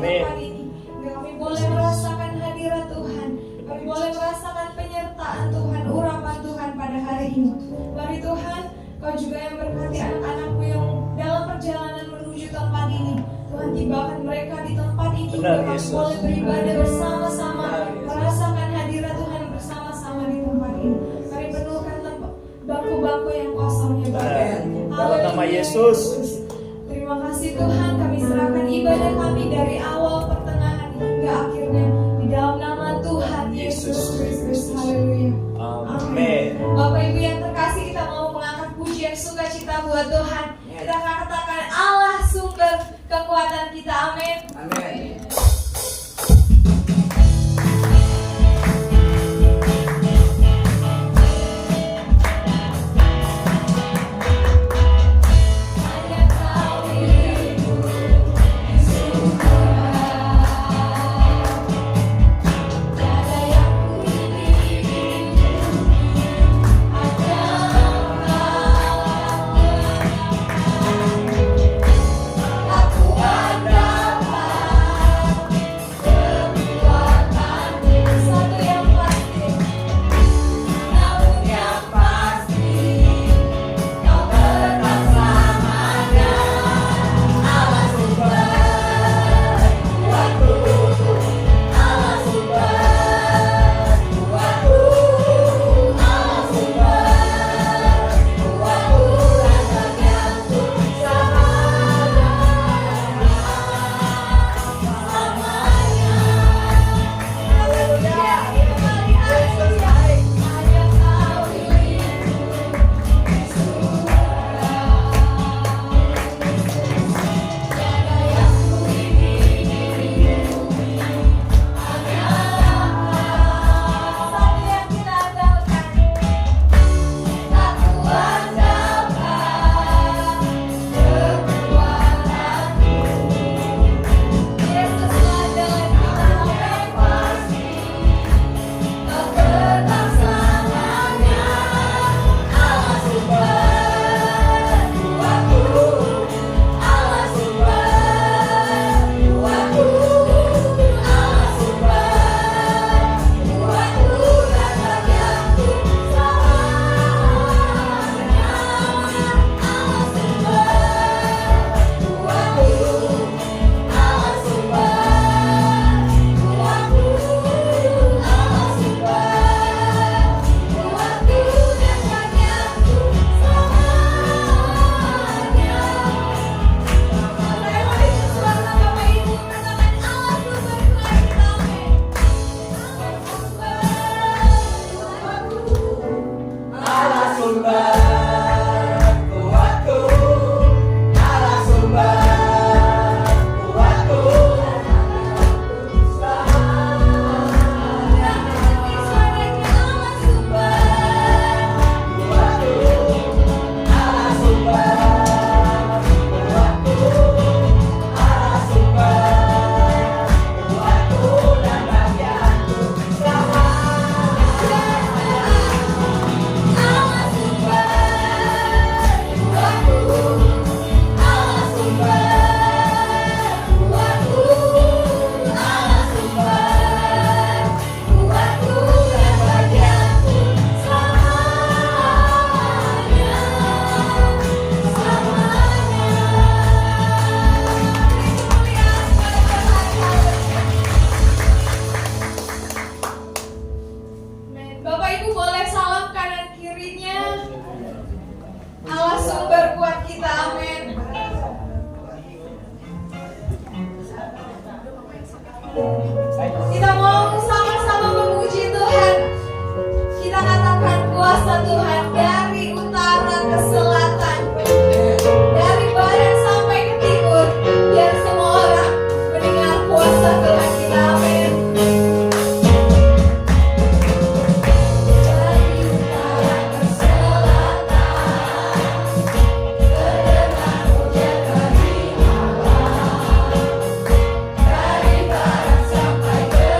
Amin. tempat ini. Kami boleh merasakan hadirat Tuhan. Kami boleh merasakan penyertaan Tuhan, urapan Tuhan pada hari ini. Mari Tuhan, Kau juga yang berkati anak-anakmu yang dalam perjalanan menuju tempat ini. Tuhan, tibakan mereka di tempat ini. Benar, Kami Yesus. boleh beribadah bersama-sama, Benar, Yesus. merasakan hadirat Tuhan bersama-sama di tempat ini. Mari penuhkan bangku-bangku yang kosong ya Bapa. Amin. Dalam nama Yesus. Terima kasih Tuhan, kami serahkan ibadah kami dari awal, pertengahan hingga akhirnya di dalam nama Tuhan Yesus Kristus. Haleluya. Amin. Bapak Ibu yang terkasih, kita mau mengangkat pujian sukacita buat Tuhan. Kita akan katakan Allah sumber kekuatan kita. Amin. Amin. Hanya Kau dirimu di surga. Tiada yang kuingini, hanya tak kuat dapat kekuatan. Satu yang pasti, namun yang pasti Kau tetap selamanya. Allah sumber kuatku, Allah sumber kuatku, Allah sumber kuatku, rasa gantung selamanya. Haleluya. Mari haleluya. Hanya Kau dirimu di surga. Tiada yang kuingini, hanyalah satu yang kita andalkan. Tak kuat dapat kekuatanmu. Yesus adalah kita yang pasti. Kau tetap selamanya. Allah sumber kuatku, Allah sumber kuatku, Allah sumber kuatku, rasa gantung selamanya. Allah sumber kuatku, Allah sumber kuatku, Allah sumber kuatku, rasa gantung selamanya. Saya mau suara Bapak Ibu katakan Allah sumber kuat kita. Allah sumber kuatku, Allah sumber kuatku. Suaranya Allah sumber. Kuatku, Allah sumber kuatku, Allah sumber kuatku dan bagianku selamanya. Allah sumber kuatku, Allah sumber kuatku, Allah sumber kuatku dan bagianku selamanya, selamanya. Kemuliaan kepada Tuhan. Bapak Ibu boleh salam kanan kirinya. Allah sumber kuat kita, amin. Kita mau sama-sama memuji Tuhan. Kita katakan kuasa Tuhan dari utara ke selatan, dari barat sampai ke timur, biar semua orang mendengar kuasa Tuhan kita, amin. Dari utara ke selatan, terdengar pujian dari Allah. Dari barat sampai ke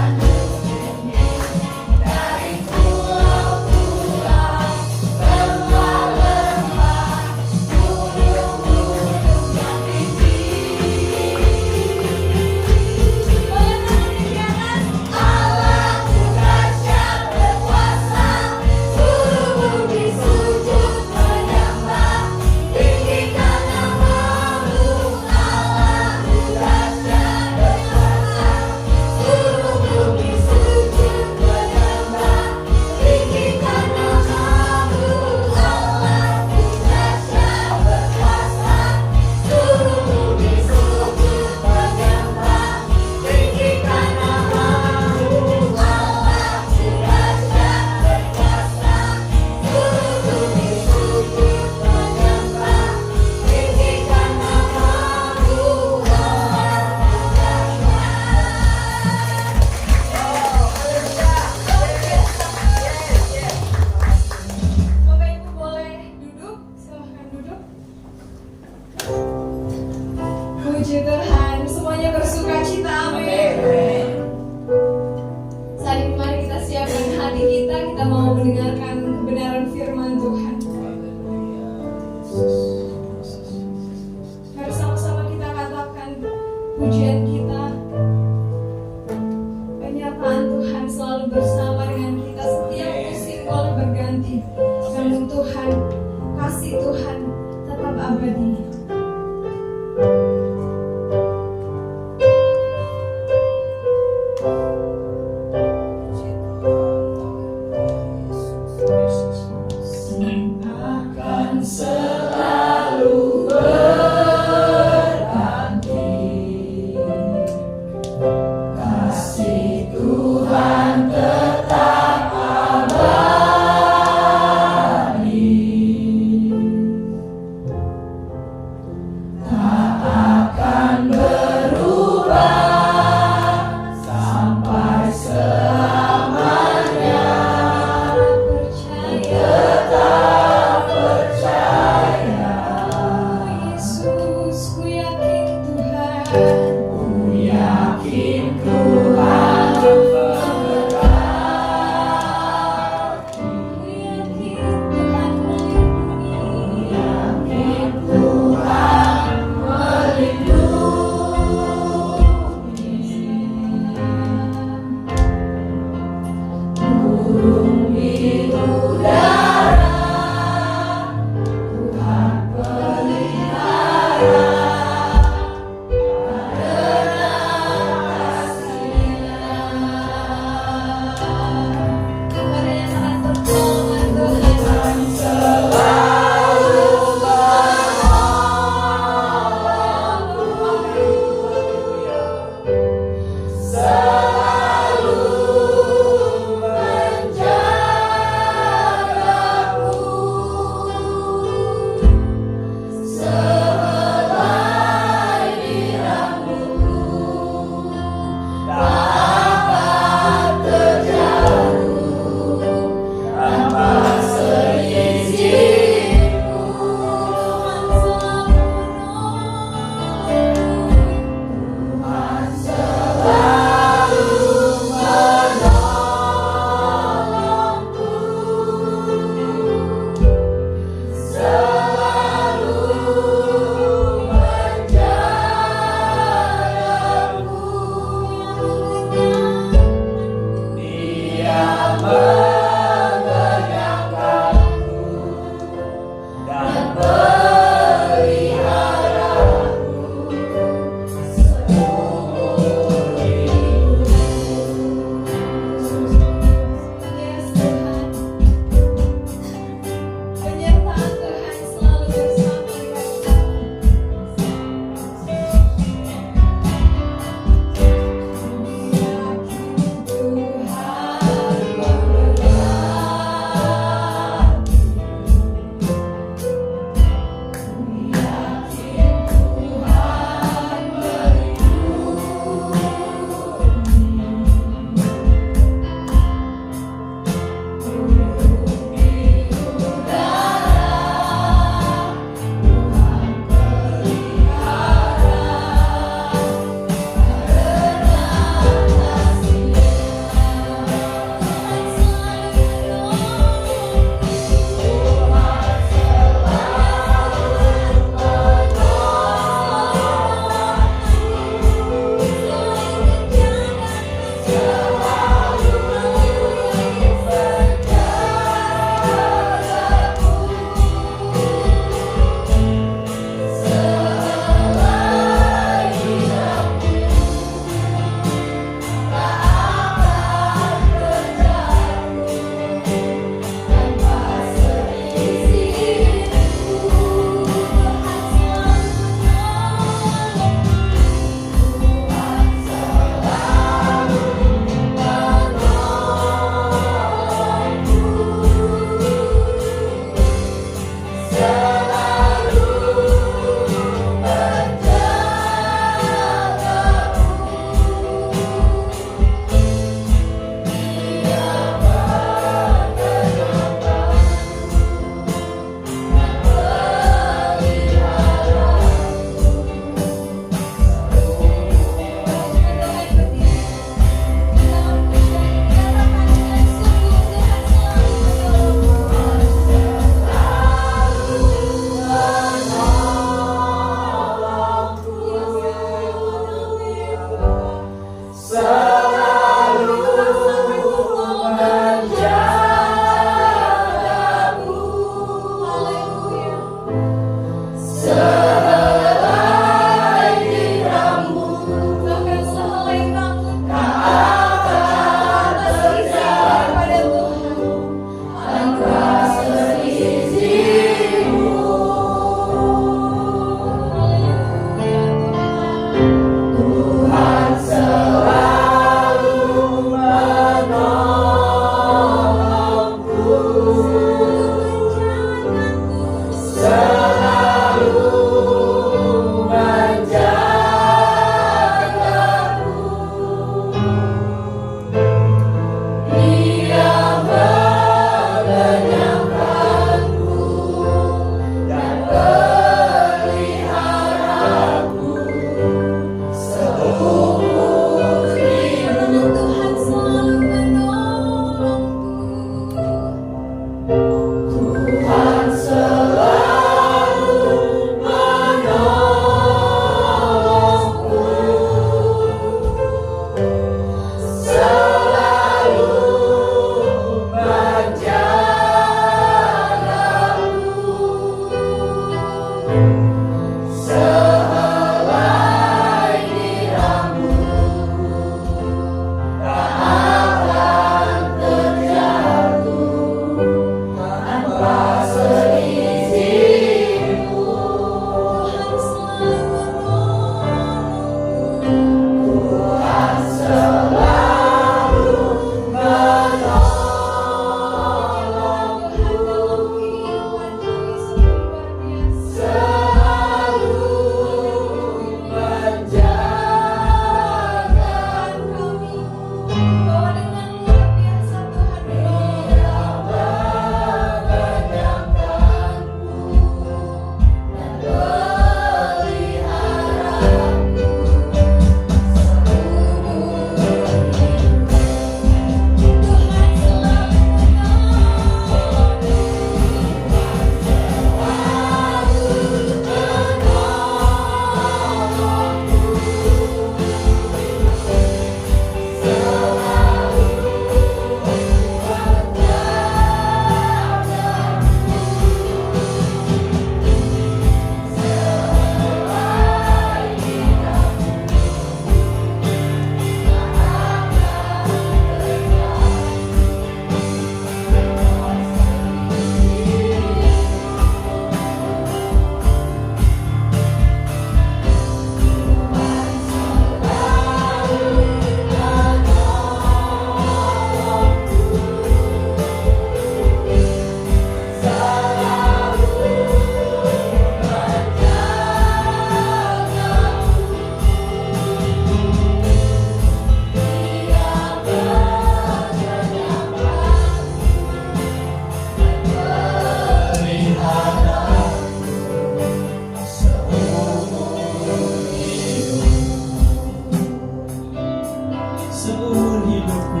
seumur hidupku,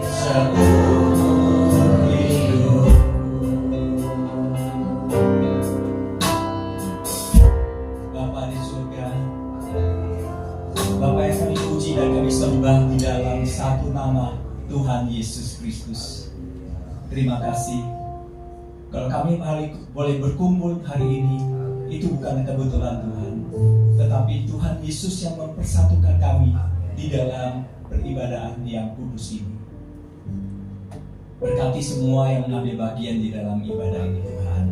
seumur hidup. Bapa di surga, Bapa yang kami puji dan kami sembah di dalam satu nama Tuhan Yesus Kristus. Terima kasih. Kalau kami boleh berkumpul hari ini, itu bukan kebetulan Tuhan, tetapi Tuhan Yesus yang mempersatukan kami di dalam peribadahan yang kudus ini. Berkati semua yang mengambil bagian di dalam ibadah ini Tuhan.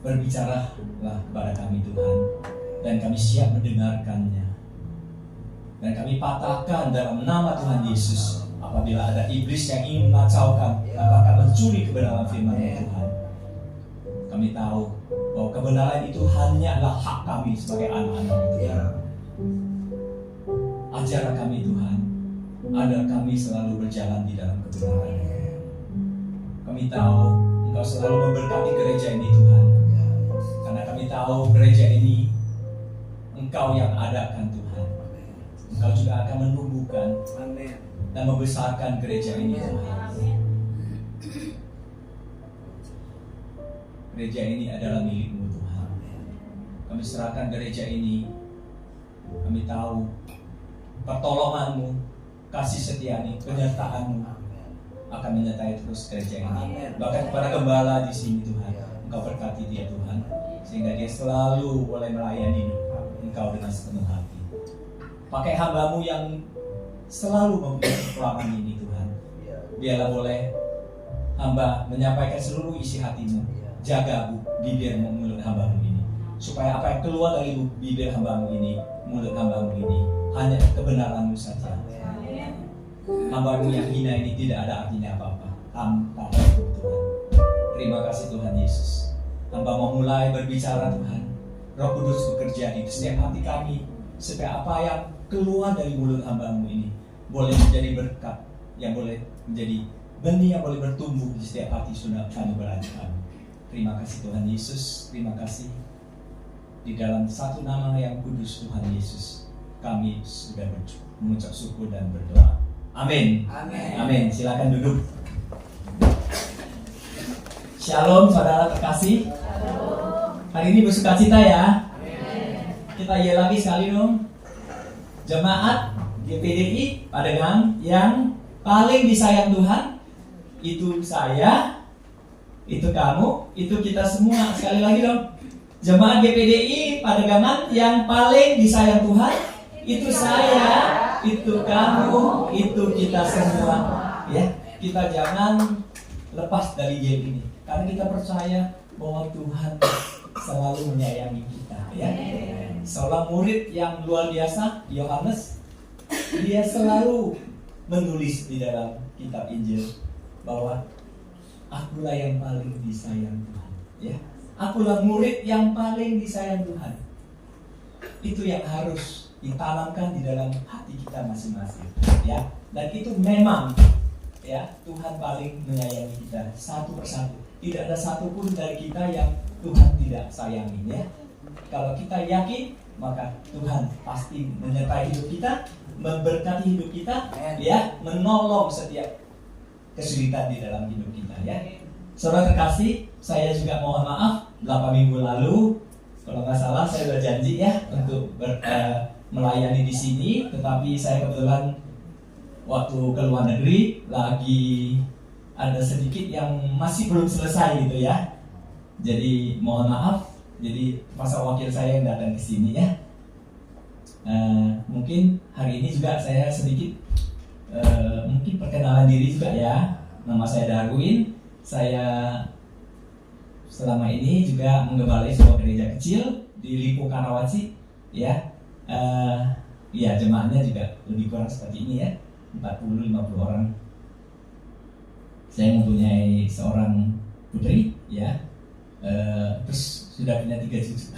Berbicaralah kepada kami Tuhan, dan kami siap mendengarkannya. Dan kami patahkan dalam nama Tuhan Yesus apabila ada iblis yang ingin mengacaukan, apakah mencuri kebenaran firman Tuhan. Kami tahu bahwa kebenaran itu hanyalah hak kami sebagai anak-anak Tuhan. Ajarlah kami Tuhan, agar kami selalu berjalan di dalam kebenaran. Kami tahu Engkau selalu memberkati gereja ini Tuhan, karena kami tahu gereja ini Engkau yang adakan Tuhan. Engkau juga akan menumbuhkan dan membesarkan gereja ini Tuhan. Gereja ini adalah milik-Mu Tuhan. Kami serahkan gereja ini. Kami tahu pertolongan-Mu, kasih setia-Mu, penyertaan-Mu akan menyertai terus gereja ini. Bahkan kepada gembala di sini Tuhan, Engkau berkati dia Tuhan, sehingga dia selalu boleh melayani Engkau dengan sepenuh hati. Pakai hamba-Mu yang selalu memberi pertolongan ini Tuhan. Biarlah boleh hamba menyampaikan seluruh isi hati-Mu. Jaga bibir mulut hamba-Mu ini, supaya apa yang keluar dari bibir hamba-Mu ini, mulut hamba-Mu ini, hanya kebenaran-Mu saja. Hamba-Mu yang hina ini tidak ada artinya apa-apa tanpa Tuhan. Terima kasih Tuhan Yesus. Hamba mau mulai berbicara Tuhan. Roh Kudus bekerja di setiap hati kami, supaya apa yang keluar dari mulut hamba-Mu ini boleh menjadi berkat, yang boleh menjadi benih yang boleh bertumbuh di setiap hati sudah kami berada. Terima kasih Tuhan Yesus, terima kasih. Di dalam satu nama yang kudus Tuhan Yesus, kami sudah mengucap syukur dan berdoa. Amin. Amin. Silakan duduk. Shalom saudara terkasih. Hari ini bersukacita ya. Kita iya lagi sekali dong. Jemaat GPDI Padegang yang paling disayang Tuhan, itu saya, itu kamu, itu kita semua. Sekali lagi dong. Jemaat GPDI Padegangan yang paling disayang Tuhan, itu saya, itu kamu, itu kita semua. Ya, kita jangan lepas dari game ini, karena kita percaya bahwa Tuhan selalu menyayangi kita. Ya, seorang murid yang luar biasa, Yohanes, dia selalu menulis di dalam kitab Injil bahwa akulah yang paling disayang Tuhan. Ya, akulah murid yang paling disayang Tuhan. Itu yang harus ditanamkan di dalam hati kita masing-masing. Ya, dan itu memang ya Tuhan paling menyayangi kita satu persatu. Tidak ada satupun dari kita yang Tuhan tidak sayangi. Ya, kalau kita yakin, maka Tuhan pasti menyertai hidup kita, memberkati hidup kita, ya, menolong setiap kesulitan di dalam hidup kita. Ya. Saudara terkasih, saya juga mohon maaf 8 minggu lalu, kalau nggak salah saya sudah janji ya untuk melayani di sini, tetapi saya kebetulan waktu ke luar negeri lagi ada sedikit yang masih belum selesai gitu ya. Jadi mohon maaf, jadi pasal wakil saya yang datang ke sini ya. Mungkin hari ini juga saya sedikit mungkin perkenalan diri juga ya. Nama saya Darwin. Saya selama ini juga menggembalai sebuah gereja kecil di Lipo Karawaci ya. Ya jemaahnya juga lebih kurang seperti ini ya, 40-50 orang. Saya mempunyai seorang putri ya, terus sudah punya 3 cucu.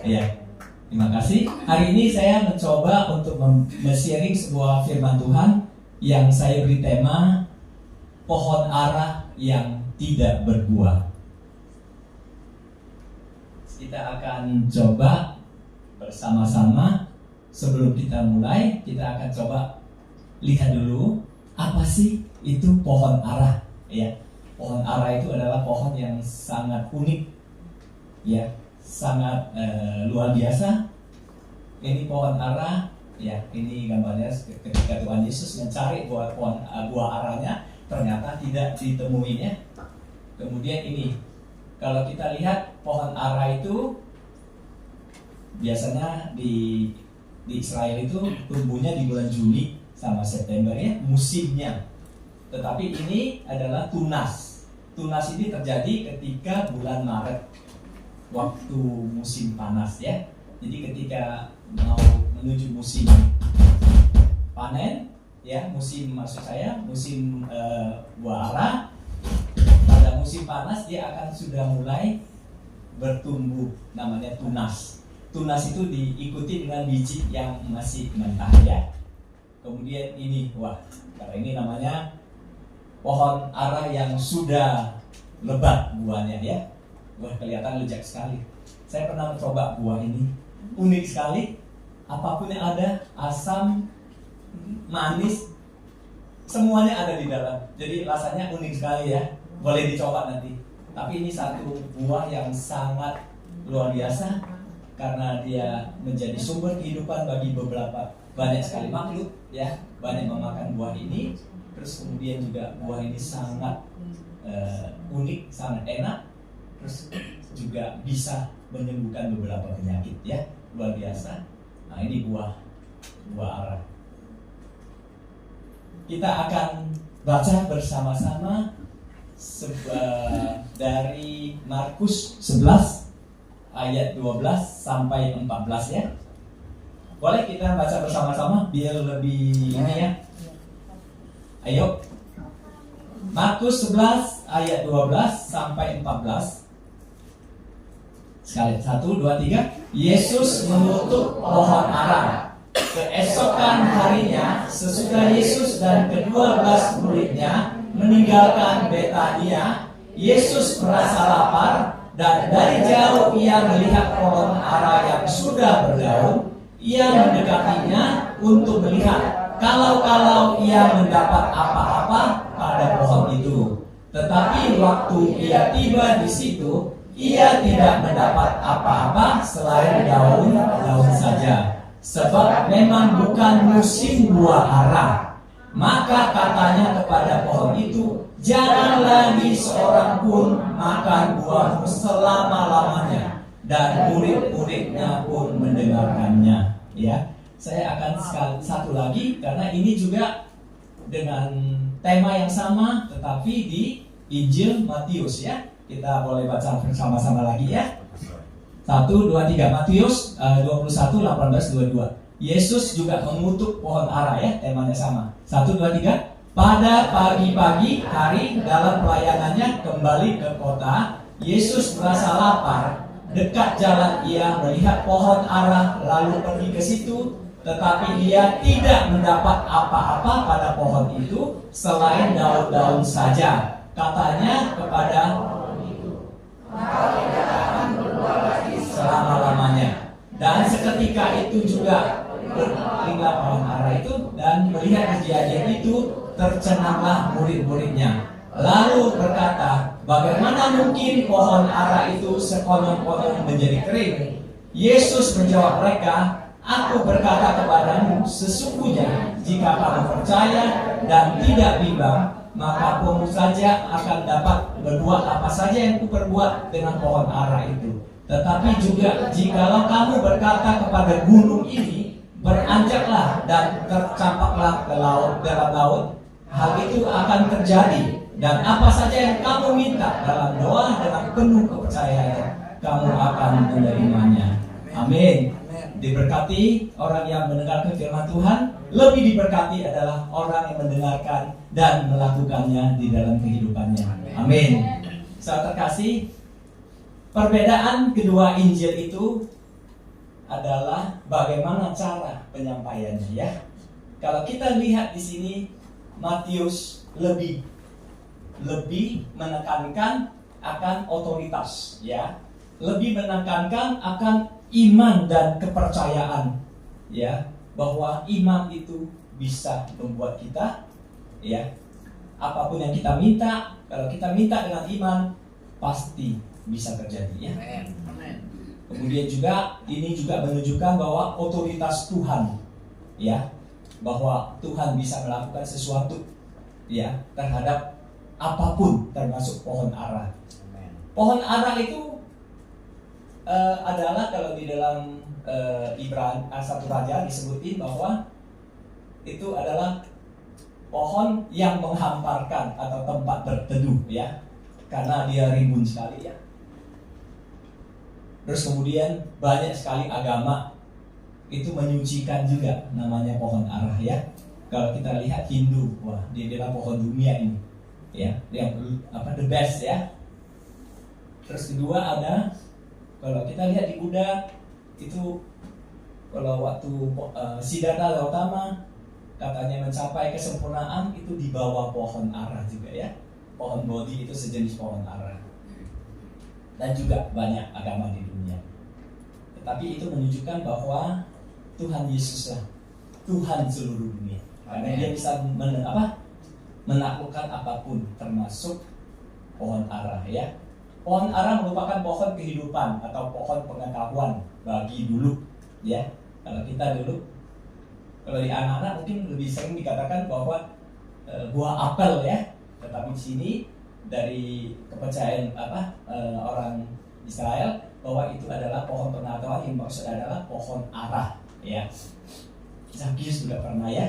Ya, terima kasih. Hari ini saya mencoba untuk men-sharing sebuah firman Tuhan yang saya beri tema pohon ara yang tidak berbuah. Kita akan coba bersama-sama sebelum kita mulai, kita akan coba lihat dulu apa sih itu pohon ara. Ya, pohon ara itu adalah pohon yang sangat unik, ya, sangat luar biasa. Ini pohon ara, ya, ini gambarnya ketika Tuhan Yesus mencari buah aranya, ternyata tidak ditemuinya. Kemudian ini, kalau kita lihat pohon ara itu biasanya di Israel itu tumbuhnya di bulan Juli sama September, ya, musimnya. Tetapi ini adalah tunas. Tunas ini terjadi ketika bulan Maret, waktu musim panas, ya. Jadi ketika mau menuju musim panen, ya, musim buah ara, pada musim panas dia akan sudah mulai bertumbuh, namanya tunas. Tunas itu diikuti dengan biji yang masih mentah, ya. Kemudian ini, kalau ini namanya pohon ara yang sudah lebat buahnya, ya. Kelihatan lezat sekali. Saya pernah mencoba buah ini, unik sekali. Apapun yang ada, asam, manis, semuanya ada di dalam. Jadi rasanya unik sekali, ya. Boleh dicoba nanti. Tapi ini satu buah yang sangat luar biasa, karena dia menjadi sumber kehidupan bagi banyak sekali makhluk, ya, banyak memakan buah ini. Terus kemudian juga buah ini sangat unik, sangat enak. Terus juga bisa menyembuhkan beberapa penyakit, ya, luar biasa. Nah, ini buah ara. Kita akan baca bersama-sama dari Markus 11 ayat 12 sampai 14, ya. Boleh kita baca bersama-sama biar lebih ini, ya. Ayo. Markus 11 ayat 12 sampai 14. Sekali, 1, 2, 3. Yesus mengutuk pohon ara. Keesokan harinya, sesudah Yesus dan ke-12 muridnya meninggalkan Betania, Yesus merasa lapar, dan dari jauh ia melihat pohon ara yang sudah berdaun. Ia mendekatinya untuk melihat kalau ia mendapat apa-apa pada pohon itu. Tetapi waktu ia tiba di situ, ia tidak mendapat apa-apa selain daun-daun saja, sebab memang bukan musim buah ara. Maka katanya kepada pohon itu, jangan lagi seorang pun makan buahmu selama-lamanya. Dan murid-muridnya pun mendengarkannya. Ya, saya akan satu lagi, karena ini juga dengan tema yang sama, tetapi di Injil Matius, ya. Kita boleh baca bersama-sama lagi, ya. 1, 2, 3. Matius 21, 18, 22. Yesus juga mengutuk pohon ara, ya, temanya sama. 1, 2, 3. Pada pagi-pagi hari dalam pelayanannya kembali ke kota, Yesus merasa lapar. Dekat jalan ia melihat pohon ara, lalu pergi ke situ, tetapi dia tidak mendapat apa-apa pada pohon itu selain daun-daun saja. Katanya kepada pohon itu, "Engkau tidak akan berbuah lagi selama-lamanya." Dan seketika itu juga berpindah pohon ara itu, dan melihat kejadian itu tercenganglah murid-muridnya. Lalu berkata, "Bagaimana mungkin pohon ara itu sekonon-konon menjadi kering?" Yesus menjawab mereka, "Aku berkata kepadamu, sesungguhnya jika kamu percaya dan tidak bimbang, maka kamu saja akan dapat berbuat apa saja yang kuperbuat dengan pohon ara itu. Tetapi juga jikalau kamu berkata kepada gunung ini, beranjaklah dan tercampaklah ke laut, dalam laut, hal itu akan terjadi. Dan apa saja yang kamu minta dalam doa dengan penuh kepercayaan, kamu akan menerimanya." Amin. Diberkati orang yang mendengarkan firman Tuhan. Lebih diberkati adalah orang yang mendengarkan dan melakukannya di dalam kehidupannya. Amin. Saudara terkasih, perbedaan kedua Injil itu adalah bagaimana cara penyampaiannya, ya. Kalau kita lihat di sini, Matius lebih menekankan akan otoritas, ya. Lebih menekankan akan iman dan kepercayaan, ya bahwa iman itu bisa membuat kita, ya, apapun yang kita minta, kalau kita minta dengan iman pasti bisa terjadi, ya. Kemudian juga ini juga menunjukkan bahwa otoritas Tuhan, ya, bahwa Tuhan bisa melakukan sesuatu, ya, terhadap apapun, termasuk pohon ara. Pohon ara itu adalah kalau di dalam Ibrani 1 Raja disebutin bahwa itu adalah pohon yang menghamparkan atau tempat berteduh, ya, karena dia rimbun sekali, ya. Terus kemudian banyak sekali agama itu menyucikan juga namanya pohon ara, ya. Kalau kita lihat Hindu, wah dia adalah pohon dunia ini, ya, yang the best, ya. Terus kedua ada, kalau kita lihat di Buddha itu, kalau waktu Siddhartha Gautama katanya mencapai kesempurnaan itu di bawah pohon ara juga, ya. Pohon Bodhi itu sejenis pohon ara. Dan juga banyak agama di dunia. Tetapi itu menunjukkan bahwa Tuhan Yesuslah Tuhan seluruh dunia. Karena dia bisa menaklukkan apapun, termasuk pohon ara, ya. Pohon ara merupakan pohon kehidupan atau pohon pengetahuan bagi dulu, ya. Kalau kita dulu, kalau di anak-anak mungkin lebih sering dikatakan bahwa buah apel, ya. Tetapi di sini dari kepercayaan orang Israel bahwa itu adalah pohon pengetahuan, yang maksud adalah pohon ara, ya. Zakheus juga pernah, ya,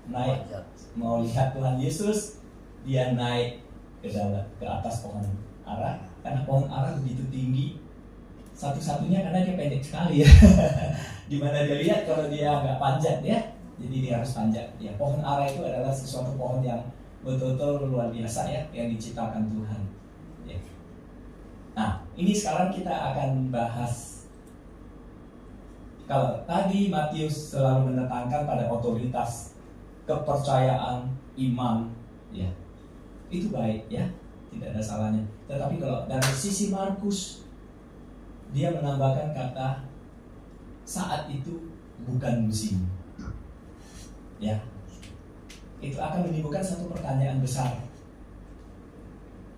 naik mau lihat Tuhan Yesus, dia naik ke atas pohon ara, karena pohon ara begitu tinggi, satu-satunya karena dia pendek sekali, ya. Dimana dia lihat kalau dia nggak panjat, ya, jadi dia harus panjat, ya. Pohon ara itu adalah sesuatu pohon yang betul-betul luar biasa, ya, yang diciptakan Tuhan, ya. Nah, ini sekarang kita akan bahas. Kalau tadi Matius selalu menekankan pada otoritas, kepercayaan, iman, ya, itu baik, ya, tidak ada salahnya. Tetapi kalau dari sisi Markus, dia menambahkan kata saat itu bukan musim, ya. Itu akan menimbulkan satu pertanyaan besar.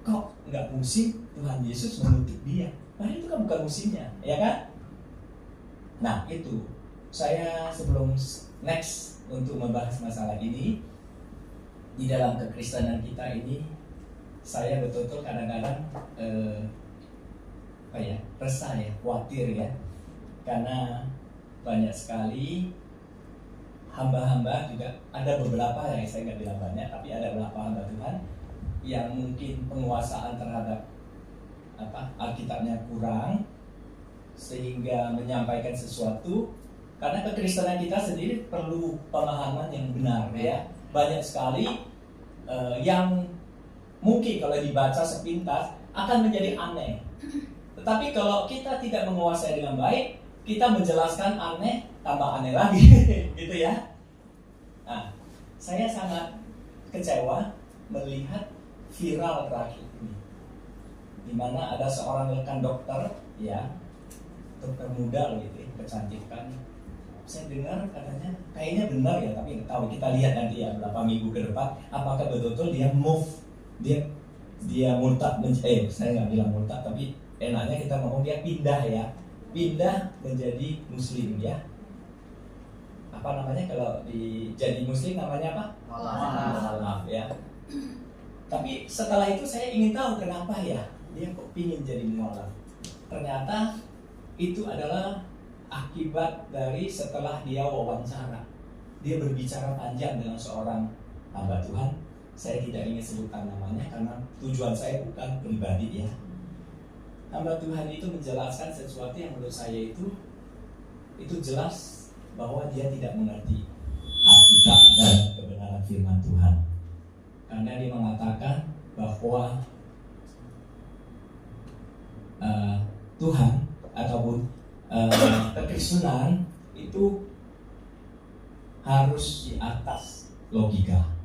Kok nggak musim Tuhan Yesus mengutuk dia? Padahal itu kan bukan musimnya, ya kan? Nah, itu saya sebelum next untuk membahas masalah ini, di dalam kekristenan kita ini, saya betul-betul kadang-kadang resah, ya, khawatir, ya, karena banyak sekali hamba-hamba juga, ada beberapa, ya, saya nggak bilang banyak, tapi ada beberapa hamba Tuhan yang mungkin penguasaan terhadap Alkitabnya kurang, sehingga menyampaikan sesuatu, karena kekristenan kita sendiri perlu pemahaman yang benar, ya. Banyak sekali yang mungkin kalau dibaca sepintas akan menjadi aneh, tetapi kalau kita tidak menguasai dengan baik, kita menjelaskan aneh tambah aneh lagi, gitu, ya. Nah, saya sangat kecewa melihat viral terakhir ini, di mana ada seorang rekan dokter, ya, dokter muda gitu, ya, kecantikan. Saya dengar katanya kayaknya benar, ya, tapi nggak tahu, kita lihat nanti, ya, beberapa minggu ke depan apakah betul-betul dia move, dia murtad, saya nggak bilang murtad, tapi enaknya kita ngomong dia pindah, ya, pindah menjadi muslim, ya. Apa namanya kalau jadi muslim namanya apa? Maaf, ya. Tapi setelah itu saya ingin tahu kenapa, ya, dia kok ingin jadi mualaf. Ternyata itu adalah akibat dari setelah dia wawancara. Dia berbicara panjang dengan seorang hamba Tuhan. Saya tidak ingin sebutkan namanya karena tujuan saya bukan pribadi, ya. Hamba Tuhan itu menjelaskan sesuatu yang menurut saya itu jelas bahwa dia tidak mengerti Alkitab dan kebenaran firman Tuhan. Karena dia mengatakan bahwa Tuhan ataupun kekristenan itu harus di atas logika.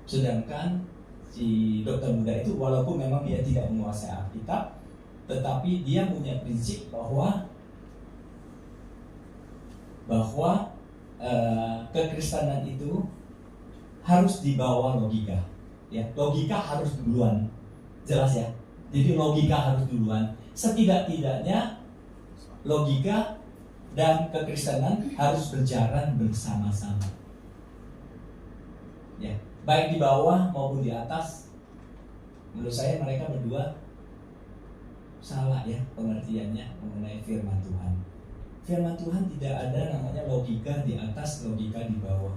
Sedangkan si dokter muda itu walaupun memang dia tidak menguasai Alkitab, tetapi dia punya prinsip bahwa bahwa kekristenan itu harus dibawa logika. Ya, logika harus duluan. Jelas ya. Jadi logika harus duluan. Setidak-tidaknya logika dan kekristenan harus berjalan bersama-sama. Ya, baik di bawah maupun di atas. Menurut saya mereka berdua salah ya pengertiannya mengenai firman Tuhan. Firman Tuhan tidak ada namanya logika di atas, logika di bawah.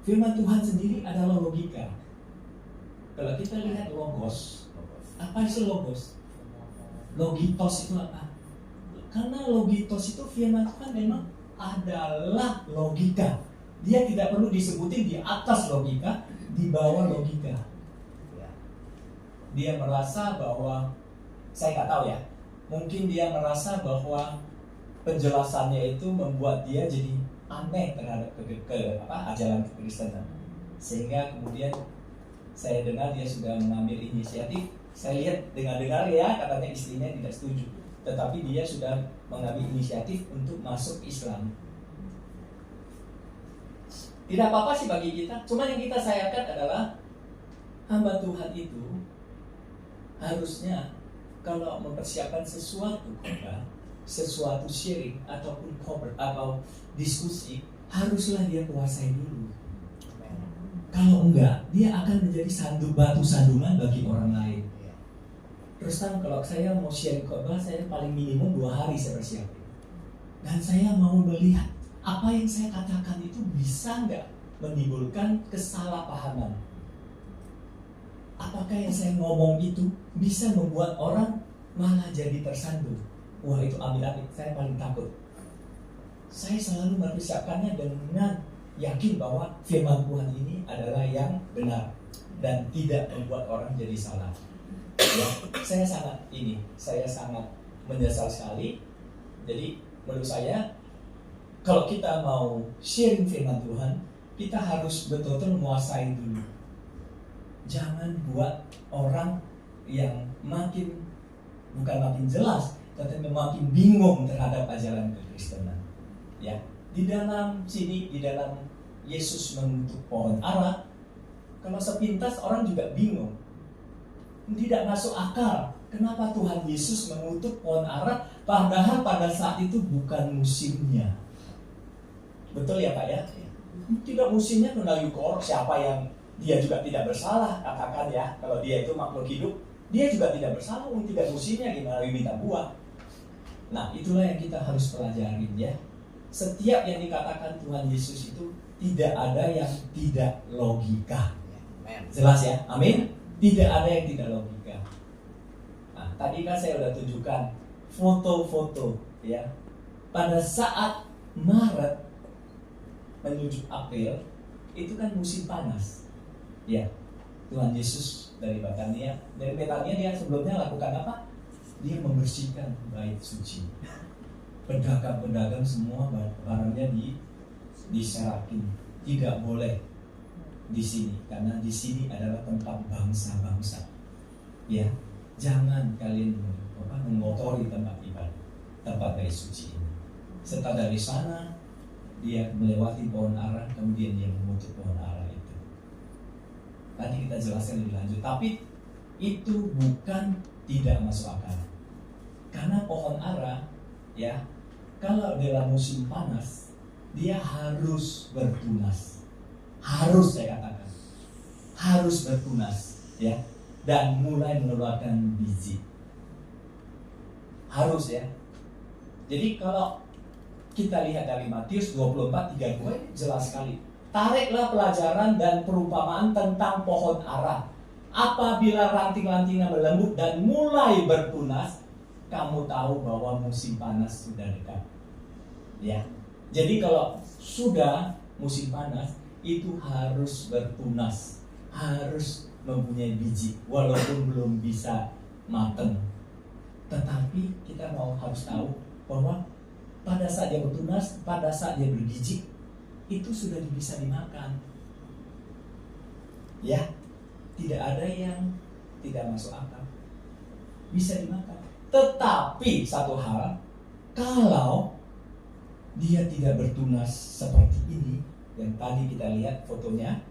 Firman Tuhan sendiri adalah logika. Kalau kita lihat logos, apa itu logos? Logitos itu apa? Karena logitos itu firman Tuhan memang adalah logika. Dia tidak perlu disebutin di atas logika, di bawah logika. Dia merasa bahwa, saya nggak tahu ya, mungkin dia merasa bahwa penjelasannya itu membuat dia jadi aneh terhadap ajaran kekristenan. Sehingga kemudian saya dengar dia sudah mengambil inisiatif. Saya lihat dengar-dengar ya, katanya istrinya tidak setuju. Tetapi dia sudah mengambil inisiatif untuk masuk Islam. Tidak apa-apa sih bagi kita. Cuma yang kita sayangkan adalah hamba Tuhan itu harusnya kalau mempersiapkan sesuatu khotbah, sesuatu sharing ataupun cover atau diskusi, haruslah dia kuasai dulu. Kalau enggak, dia akan menjadi batu sandungan bagi orang lain. Terus terang kalau saya mau sharing khotbah, saya paling minimum 2 hari saya persiapkan. Dan saya mau melihat apa yang saya katakan itu bisa enggak menimbulkan kesalahpahaman. Apakah yang saya ngomong itu bisa membuat orang malah jadi tersandung? Wah, itu amit-amit, saya paling takut. Saya selalu mempersiapkannya dengan yakin bahwa firman Tuhan ini adalah yang benar dan tidak membuat orang jadi salah. Ya, saya sangat menyesal sekali. Jadi menurut saya, kalau kita mau sharing firman Tuhan, kita harus betul-betul menguasai dulu. Jangan buat orang yang bukan makin jelas, tetapi makin bingung terhadap ajaran kekristenan. Ya, di dalam Yesus mengutuk pohon ara, kalau sepintas orang juga bingung. Tidak masuk akal. Kenapa Tuhan Yesus mengutuk pohon ara padahal pada saat itu bukan musimnya? Betul ya Pak ya? Tidak musimnya tunda yukor, siapa yang dia juga tidak bersalah, katakan ya, kalau dia itu makhluk hidup, dia juga tidak bersalah, tidak musimnya gimana minta buah. Nah, itulah yang kita harus pelajari ya. Setiap yang dikatakan Tuhan Yesus itu tidak ada yang tidak logika. Jelas ya? Amin? Tidak ada yang tidak logika. Nah, tadi kan saya sudah tunjukkan foto-foto ya. Pada saat Maret menuju April, itu kan musim panas. Ya, Tuhan Yesus dari Betania dia sebelumnya lakukan apa? Dia membersihkan bait suci. Pedagang-pedagang semua barangnya diserakin. Tidak boleh di sini karena di sini adalah tempat bangsa-bangsa. Ya, jangan kalian mengotori tempat ibadah, tempat bait suci ini. Setelah dari sana dia melewati pohon ara, kemudian dia mengutuk pohon ara itu. Nanti kita jelaskan lebih lanjut. Tapi itu bukan tidak masuk akal. Karena pohon ara, ya, kalau dalam musim panas, dia harus bertunas. Harus saya katakan, harus bertunas, ya, dan mulai mengeluarkan biji. Harus ya. Jadi kalau kita lihat dari Matius 24:32 jelas sekali. Tariklah pelajaran dan perumpamaan tentang pohon ara. Apabila ranting-rantingnya berlembut dan mulai bertunas, kamu tahu bahwa musim panas sudah dekat. Ya. Jadi kalau sudah musim panas, itu harus bertunas, harus mempunyai biji, walaupun belum bisa matang. Tetapi kita harus tahu bahwa pada saat dia bertunas, pada saat dia berbiji, itu sudah bisa dimakan. Ya, tidak ada yang tidak masuk akal. Bisa dimakan. Tetapi satu hal, kalau dia tidak bertunas seperti ini, yang tadi kita lihat fotonya,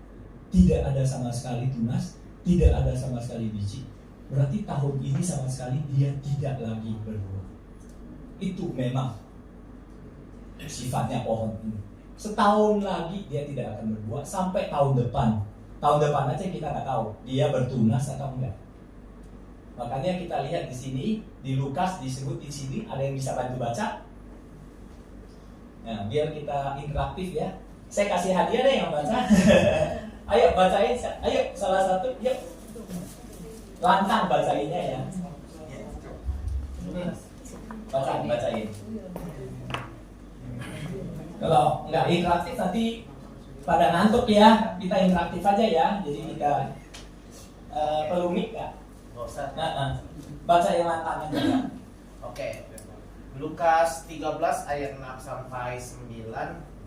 tidak ada sama sekali tunas, tidak ada sama sekali biji, berarti tahun ini sama sekali dia tidak lagi berbuah. Itu memang sifatnya pohon ini. Setahun lagi dia tidak akan berbuah sampai tahun depan. Tahun depan aja kita nggak tahu dia bertunas atau enggak. Makanya kita lihat di sini di Lukas disebut di sini, ada yang bisa bantu baca? Nah, biar kita interaktif ya. Saya kasih hadiah deh yang baca. Ayo bacain, ayo salah satu, yuk. Lantang bacainnya ya. Bacain. Kalau nggak interaktif nanti pada ngantuk ya. Kita interaktif aja ya. Jadi kita perlu mic nggak? Baca yang lantang aja ya. Oke. Lukas 13 ayat 6 sampai 9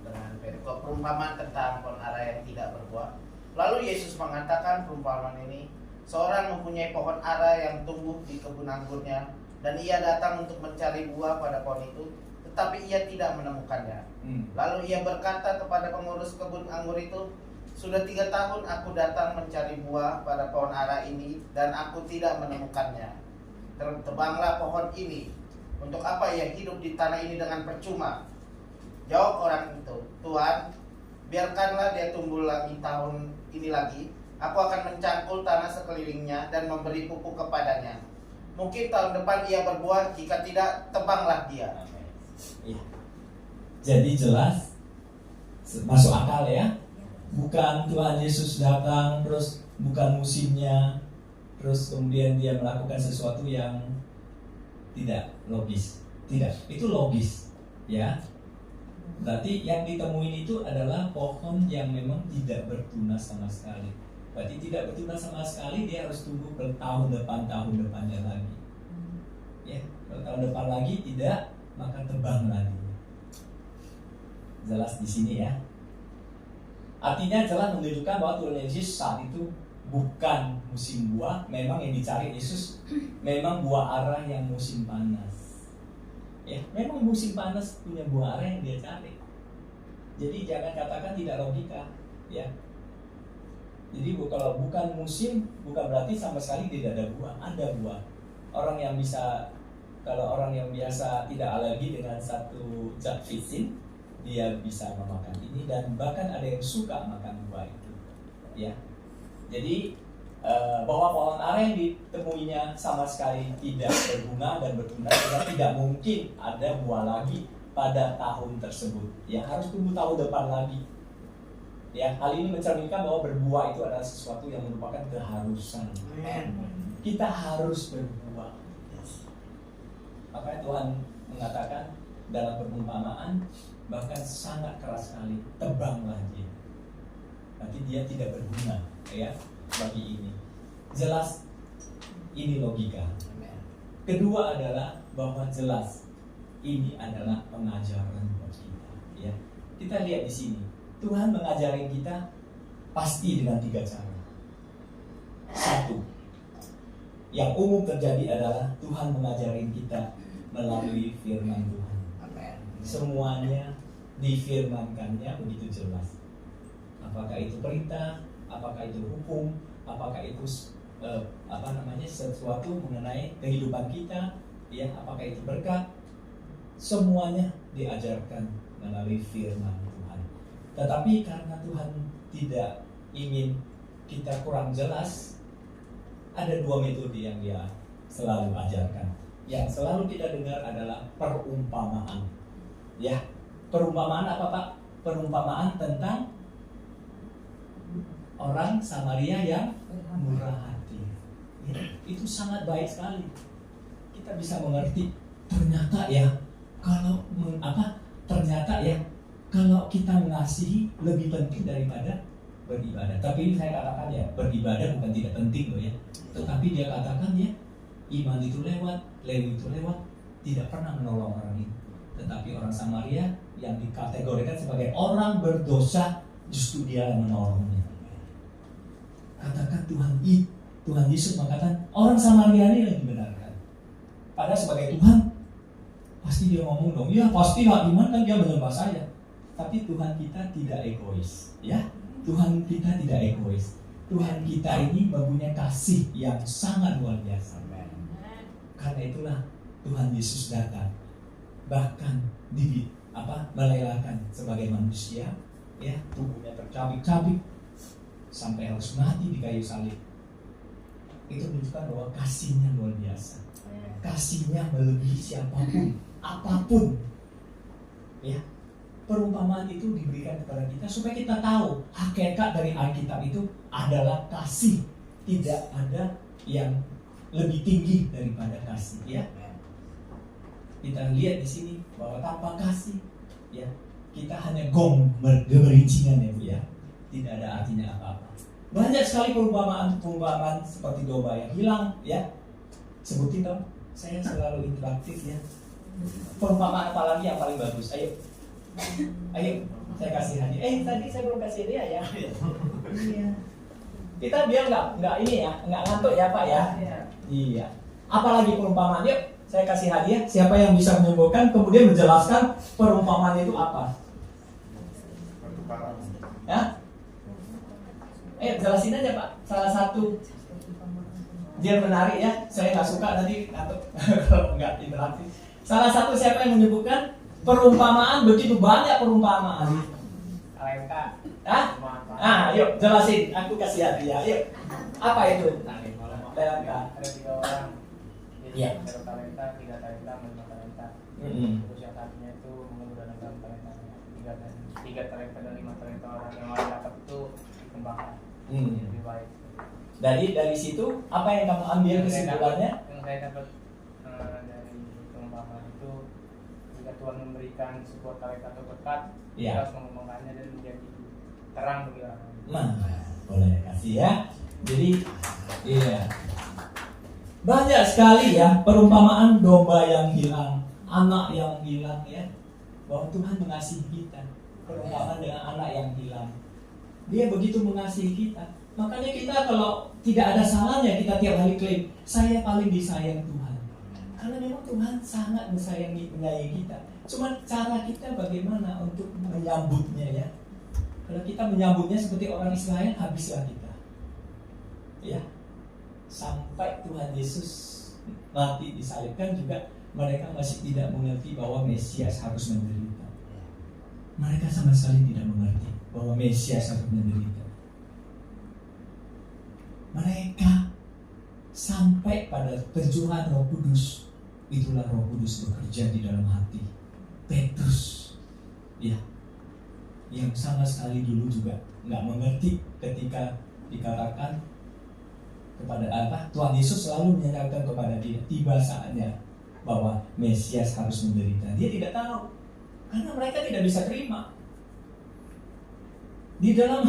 dengan perikop perumpamaan tentang pohon ara yang tidak berbuah. Lalu Yesus mengatakan perumpamaan ini, seorang mempunyai pohon ara yang tumbuh di kebun anggurnya, dan ia datang untuk mencari buah pada pohon itu, tetapi ia tidak menemukannya. Lalu ia berkata kepada pengurus kebun anggur itu, sudah 3 tahun aku datang mencari buah pada pohon ara ini, dan aku tidak menemukannya. Tebanglah pohon ini. Untuk apa ia hidup di tanah ini dengan percuma? Jawab orang itu, Tuhan, biarkanlah dia tumbuh lagi tahun ini lagi. Aku akan mencangkul tanah sekelilingnya dan memberi pupuk kepadanya. Mungkin tahun depan ia berbuah, jika tidak, tebanglah dia. Ya. Jadi jelas, masuk akal ya. Bukan Tuhan Yesus datang terus bukan musimnya, terus kemudian dia melakukan sesuatu yang tidak logis. Tidak, itu logis ya. Berarti yang ditemuin itu adalah pohon yang memang tidak bertunas sama sekali. Berarti tidak bertunas sama sekali, dia harus tunggu tahun depannya lagi. Ya, kalau tahun depan lagi tidak, maka tebang lagi. Jelas di sini ya. Artinya jelas menunjukkan bahwa Tuhan Yesus saat itu bukan musim buah, memang yang dicari Yesus memang buah ara yang musim panas. Ya, memang musim panas punya buah ara yang dia cari. Jadi jangan katakan tidak logika, ya. Jadi kalau bukan musim, bukan berarti sama sekali tidak ada buah. Ada buah. Kalau orang yang biasa tidak alergi dengan satu zat fisin, dia bisa memakan ini, dan bahkan ada yang suka makan buah itu, ya. Jadi bahwa pohon ara yang ditemuinya sama sekali tidak berbunga dan bertunas, tidak mungkin ada buah lagi pada tahun tersebut. Ya, harus tunggu tahun depan lagi. Ya, hal ini mencerminkan bahwa berbuah itu adalah sesuatu yang merupakan keharusan. Kita harus berbuah. Makanya Tuhan mengatakan dalam perumpamaan, bahkan sangat keras sekali, tebanglah dia. Nanti dia tidak berguna, ya, bagi ini. Jelas ini logika. Kedua adalah bahwa jelas ini adalah pengajaran buat kita, ya. Kita lihat di sini, Tuhan mengajarin kita pasti dengan 3 cara. Satu, yang umum terjadi adalah Tuhan mengajarin kita melalui firman Tuhan. Semuanya difirmankannya begitu jelas. Apakah itu perintah, apakah itu hukum, apakah itu sesuatu mengenai kehidupan kita, ya, apakah itu berkat, semuanya diajarkan melalui firman Tuhan. Tetapi karena Tuhan tidak ingin kita kurang jelas, ada 2 metode yang dia selalu ajarkan. Yang selalu kita dengar adalah perumpamaan. Ya, perumpamaan apa Pak? Perumpamaan tentang orang Samaria yang murah hati. Ya, itu sangat baik sekali. Kita bisa mengerti ternyata ya kalau kita mengasihi lebih penting daripada beribadah. Tapi ini saya katakan ya, beribadah bukan tidak penting loh ya. Tetapi dia katakan ya, iman itu lewat, Lewi itu lewat, tidak pernah menolong orang ini. Tetapi orang Samaria yang dikategorikan sebagai orang berdosa, justru dia yang menolongnya. Katakan Tuhan Yesus mengatakan orang Samaria ini yang dibenarkan. Padahal sebagai Tuhan, Pasti dia ngomong dong, ya pasti lah, gimana kan dia menyembah saya. Tapi Tuhan kita tidak egois, ya. Tuhan kita tidak egois. Tuhan kita ini mempunyai kasih yang sangat luar biasa. Karena itulah Tuhan Yesus datang, bahkan melelahkan sebagai manusia, ya, tubuhnya tercabik-cabik sampai harus mati di kayu salib. Itu menunjukkan bahwa kasihnya luar biasa. Kasihnya melebihi siapapun, apapun. Ya, perumpamaan itu diberikan kepada kita supaya kita tahu hakikat dari Alkitab itu adalah kasih. Tidak ada yang lebih tinggi daripada kasih, ya. Kita lihat di sini bahwa tanpa kasih, ya, kita hanya gong berincingan, ya Bu, ya. Tidak ada artinya apa-apa. Banyak sekali perumpamaan seperti domba yang hilang, ya. Sebutin dong. Saya selalu interaktif, ya. Perumpamaan apa lagi yang paling bagus? Ayo, saya kasih hadiah. Tadi saya belum kasih hadiah, ya. Iya. Kita biar nggak ini ya, nggak ngantuk ya Pak ya. Iya. Apalagi perumpamaan? Yuk, saya kasih hadiah. Siapa yang bisa menyembuhkan kemudian menjelaskan perumpamaan itu apa? Ya? Jelasin aja Pak. Salah satu. Dia menarik ya. Saya nggak suka tadi ngantuk kalau nggak interaktif. Salah satu siapa yang menyebutkan perumpamaan, begitu banyak perumpamaan. Talenta. Yuk jelasin. Aku kasih hadiah. Yuk. Apa itu? Talenta. Ada 3 orang. Iya. 1 talenta, 3 talenta, 5 talenta. Terus yang satunya itu mengubah 6 talentanya. 3 talenta dan 5 talenta orang yang lain dapat itu dikembangkan. Lebih baik. Dari situ apa yang kamu ambil kesimpulannya? Yang saya dapat dari pengembangan itu, jika Tuhan memberikan sebuah talenta atau berkat, kita harus mengembangkannya dan menjadi terang bagi orang lain. Nah, boleh kasih ya. Jadi, iya. Banyak sekali ya perumpamaan domba yang hilang, anak yang hilang, ya. Bahwa Tuhan mengasihi kita. Perumpamaan dengan anak yang hilang. Dia begitu mengasihi kita. Makanya kita kalau tidak ada salahnya kita tiap hari klaim, saya paling disayang Tuhan. Karena memang Tuhan sangat menyayangi kita. Cuma cara kita bagaimana untuk menyambutnya, ya. Kalau kita menyambutnya seperti orang Israel, habislah kita. Ya. Sampai Tuhan Yesus mati disalibkan juga mereka masih tidak mengerti bahwa Mesias harus menderita. Mereka sama sekali tidak mengerti bahwa Mesias harus menderita. Mereka sampai pada pencurahan Roh Kudus. Itulah Roh Kudus bekerja di dalam hati Petrus, ya, yang sama sekali dulu juga nggak mengerti ketika dikatakan kepada Tuhan Yesus selalu menyarankan kepada dia, tiba saatnya bahwa Mesias harus menderita. Dia tidak tahu karena mereka tidak bisa terima. Di dalam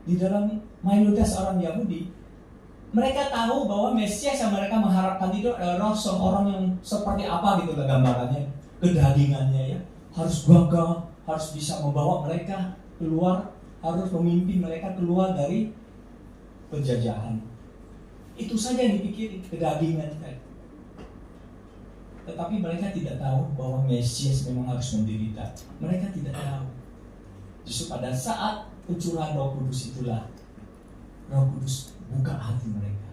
di dalam mayoritas orang Yahudi, mereka tahu bahwa Mesias yang mereka mengharapkan itu adalah seorang yang seperti apa gitu lah gambarannya, kedagingannya, ya, harus gagah, harus bisa membawa mereka keluar, harus memimpin mereka keluar dari penjajahan. Itu saja yang dipikirin, kedagingan kan. Tetapi mereka tidak tahu bahwa Mesias memang harus menderita. Mereka tidak tahu. Justru pada saat pencurahan Roh Kudus itulah Roh Kudus buka hati mereka.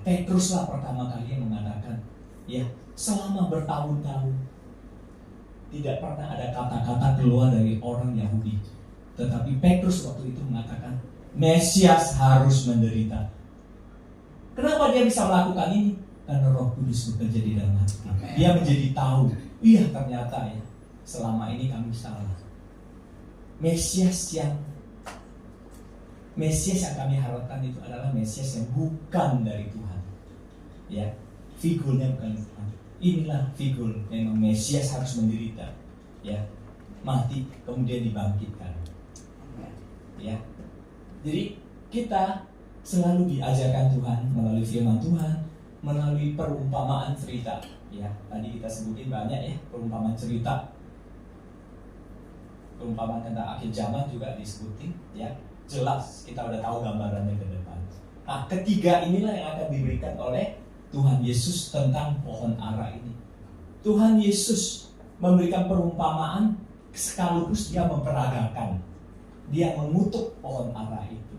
Petruslah pertama kali yang mengatakan, ya, selama bertahun-tahun tidak pernah ada kata-kata keluar dari orang Yahudi. Tetapi Petrus waktu itu mengatakan, Mesias harus menderita. Kenapa dia bisa melakukan ini? Karena Roh Kudus bekerja di dalam hati. Dia menjadi tahu, iya ternyata ya, selama ini kami salah. Mesias yang kami harapkan itu adalah Mesias yang bukan dari Tuhan. Ya, figurnya bukan Tuhan. Inilah figur memang Mesias harus menderita. Ya, mati kemudian dibangkitkan. Ya. Jadi kita selalu diajarkan Tuhan melalui firman Tuhan, melalui perumpamaan cerita. Ya, tadi kita sebutin banyak ya perumpamaan cerita. Perumpamaan tentang akhir zaman juga disebutin, ya. Jelas kita udah tahu gambarannya ke depan. Nah, ketiga inilah yang akan diberikan oleh Tuhan Yesus tentang pohon ara ini. Tuhan Yesus memberikan perumpamaan sekaligus dia memperagakan. Dia mengutuk pohon ara itu.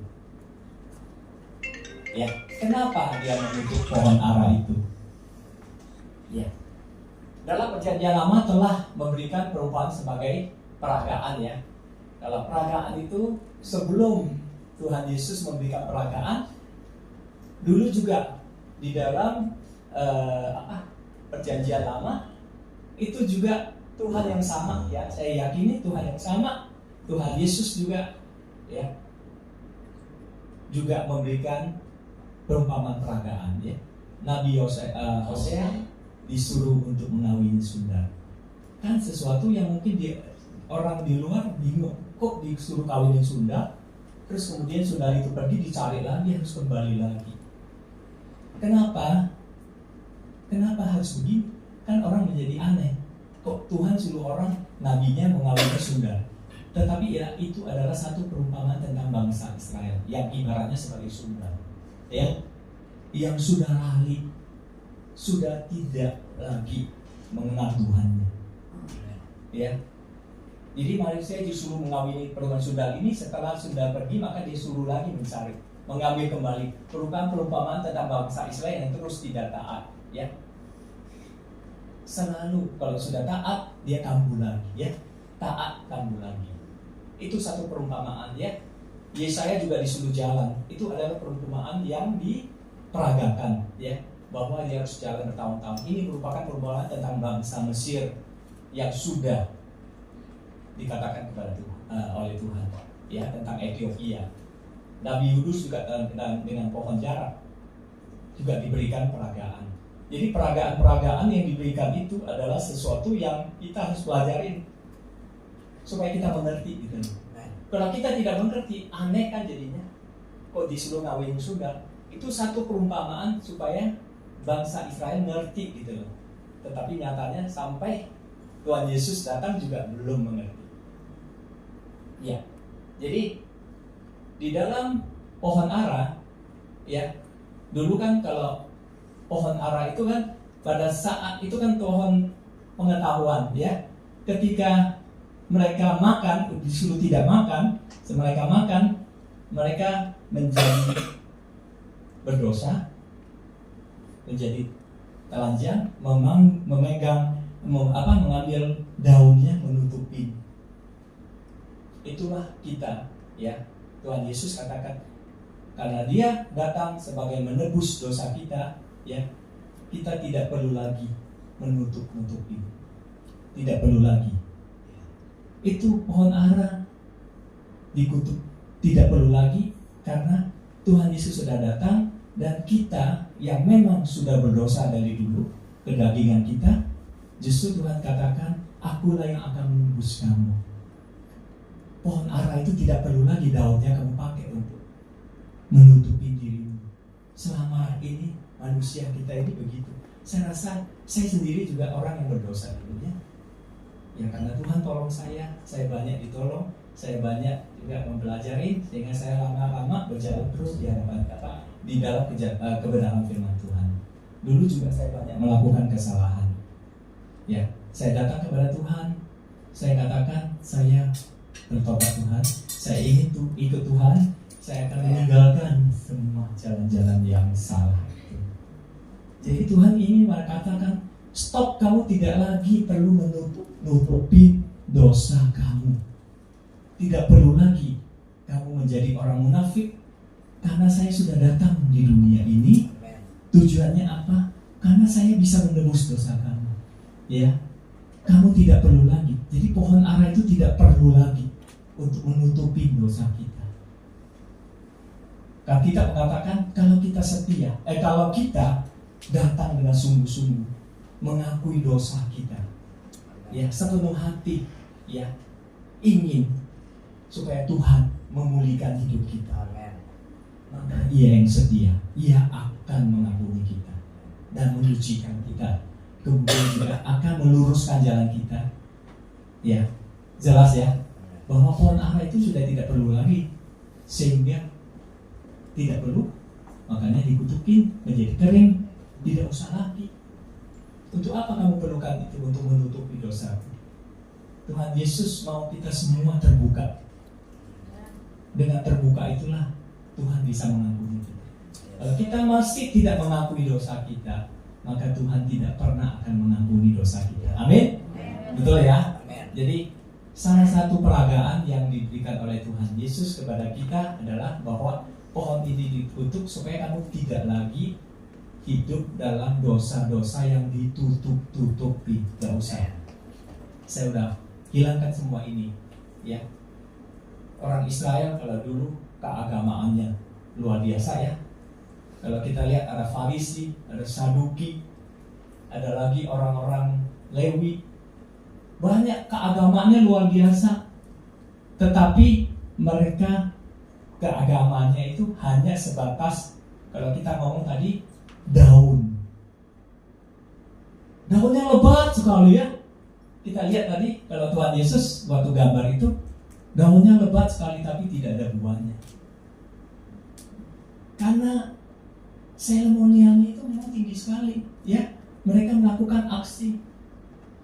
Ya, kenapa dia mengutuk pohon ara itu? Ya. Dalam Perjanjian Lama telah memberikan perumpamaan sebagai peragaan ya. Kalau peragaan itu sebelum Tuhan Yesus memberikan peragaan, dulu juga di dalam Perjanjian Lama itu juga Tuhan yang sama ya. Saya yakini Tuhan yang sama, Tuhan Yesus juga ya, juga memberikan perumpamaan peragaan ya. Nabi Hosea disuruh untuk mengawini sundal. Kan sesuatu yang mungkin orang di luar bingung, kok disuruh kawinin sundal, terus kemudian sundal itu pergi dicari lagi, harus kembali lagi. Kenapa? Kenapa harus begini? Kan orang menjadi aneh. Kok Tuhan suruh orang nabinya mengawini sundal? Tetapi ya itu adalah satu perumpamaan tentang bangsa Israel yang ibaratnya sebagai sundal, ya, yang sudah lali, sudah tidak lagi mengenal Tuhannya, ya. Jadi manusia disuruh mengawini perempuan sundal ini, setelah sundal pergi maka disuruh lagi mencari, mengambil kembali. Perumpamaan tentang bangsa Israel yang terus tidak taat, ya. Selalu kalau sudah taat dia kambuh lagi, ya. Taat kambuh lagi. Itu satu perumpamaan ya. Yesaya juga disuruh jalan. Itu adalah perumpamaan yang diperagakan ya, bahwa dia harus jalan bertahun-tahun. Ini merupakan perumpamaan tentang bangsa Mesir yang sudah dikatakan kepada Tuhan, oleh Tuhan ya, tentang Ethiopia. Nabi Yunus juga dengan pohon jarak juga diberikan peragaan. Jadi peragaan-peragaan yang diberikan itu adalah sesuatu yang kita harus pelajarin supaya kita mengerti gitu. Kalau kita tidak mengerti, aneh kan jadinya. Kok disuruh ngawin sundal? Itu satu perumpamaan supaya bangsa Israel ngerti gitu loh. Tetapi nyatanya sampai Tuhan Yesus datang juga belum mengerti. Ya. Jadi di dalam pohon ara ya, dulu kan kalau pohon ara itu kan pada saat itu kan pohon pengetahuan ya. Ketika mereka makan, disuruh tidak makan, mereka makan, mereka menjadi berdosa, menjadi telanjang, mengambil daunnya menutupi. Itulah kita, ya. Tuhan Yesus katakan, karena Dia datang sebagai menebus dosa kita, ya, kita tidak perlu lagi menutup-nutupi, tidak perlu lagi. Itu pohon ara dikutuk, tidak perlu lagi karena Tuhan Yesus sudah datang dan kita yang memang sudah berdosa dari dulu, kedagingan kita, justru Tuhan katakan, akulah yang akan menembus kamu. Pohon ara itu tidak perlu lagi daunnya kamu pakai untuk menutupi dirimu. Selama ini manusia kita ini begitu. Saya rasa saya sendiri juga orang yang berdosa dulunya. Ya karena Tuhan tolong saya banyak ditolong, saya banyak juga mempelajari sehingga saya lama-lama berjalan terus di hadapan kata di dalam kebenaran firman Tuhan. Dulu juga saya banyak melakukan kesalahan. Ya, saya datang kepada Tuhan, saya katakan saya bertobat Tuhan, saya ingin ikut Tuhan, saya akan meninggalkan semua jalan-jalan yang salah itu. Jadi Tuhan ingin mengatakan, stop, kamu tidak lagi perlu menutupi dosa kamu. Tidak perlu lagi kamu menjadi orang munafik, karena saya sudah datang di dunia ini. Tujuannya apa? Karena saya bisa menebus dosa kamu. Ya, kamu tidak perlu lagi. Jadi pohon ara itu tidak perlu lagi untuk menutupi dosa kita. Kan kita mengatakan kalau kita setia, kalau kita datang dengan sungguh-sungguh mengakui dosa kita, ya sepenuh hati, ya ingin supaya Tuhan memulihkan hidup kita, maka Ia yang setia, Ia akan mengampuni kita dan menyucikan kita, kemudian juga akan meluruskan jalan kita. Ya, jelas ya, bahwa pohon ara itu sudah tidak perlu lagi, sehingga tidak perlu, makanya dikutukin menjadi kering, Tidak usah lagi. Untuk apa kamu perlukan itu? Untuk menutupi dosa. Tuhan Yesus mau kita semua terbuka. Dengan terbuka itulah Tuhan bisa mengampuni kita. Kalau kita masih tidak mengakui dosa kita, maka Tuhan tidak pernah akan mengampuni dosa kita. Amin? Betul ya? Jadi salah satu peragaan yang diberikan oleh Tuhan Yesus kepada kita adalah bahwa pohon ini dikutuk supaya kamu tidak lagi hidup dalam dosa-dosa yang ditutup-tutupi. Gak usah. Saya udah hilangkan semua ini, ya. Orang Israel kalau dulu keagamaannya luar biasa ya. Kalau kita lihat ada Farisi, ada Saduki, ada lagi orang-orang Lewi. Banyak keagamaannya luar biasa. Tetapi mereka keagamaannya itu hanya sebatas, kalau kita ngomong tadi, daun. Daunnya lebat sekali ya. Kita lihat tadi kalau Tuhan Yesus waktu gambar itu, daunnya lebat sekali tapi tidak ada buahnya. Karena seremonialnya itu memang tinggi sekali, ya. Mereka melakukan aksi,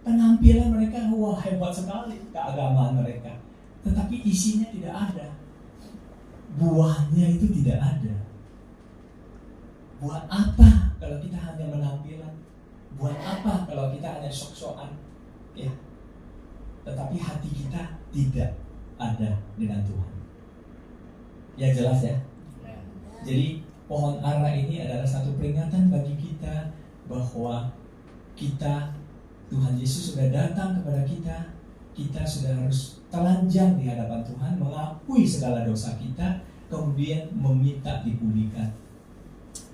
penampilan mereka wah hebat sekali keagamaan mereka. Tetapi isinya tidak ada. Buahnya itu tidak ada. Buat apa kalau kita hanya penampilan? Buat apa kalau kita hanya sok-sokan? Ya. Tetapi hati kita tidak ada dengan Tuhan. Ya jelas ya. Jadi pohon ara ini adalah satu peringatan bagi kita bahwa kita, Tuhan Yesus sudah datang kepada kita. Kita sudah harus telanjang di hadapan Tuhan, mengakui segala dosa kita, kemudian meminta dipulihkan.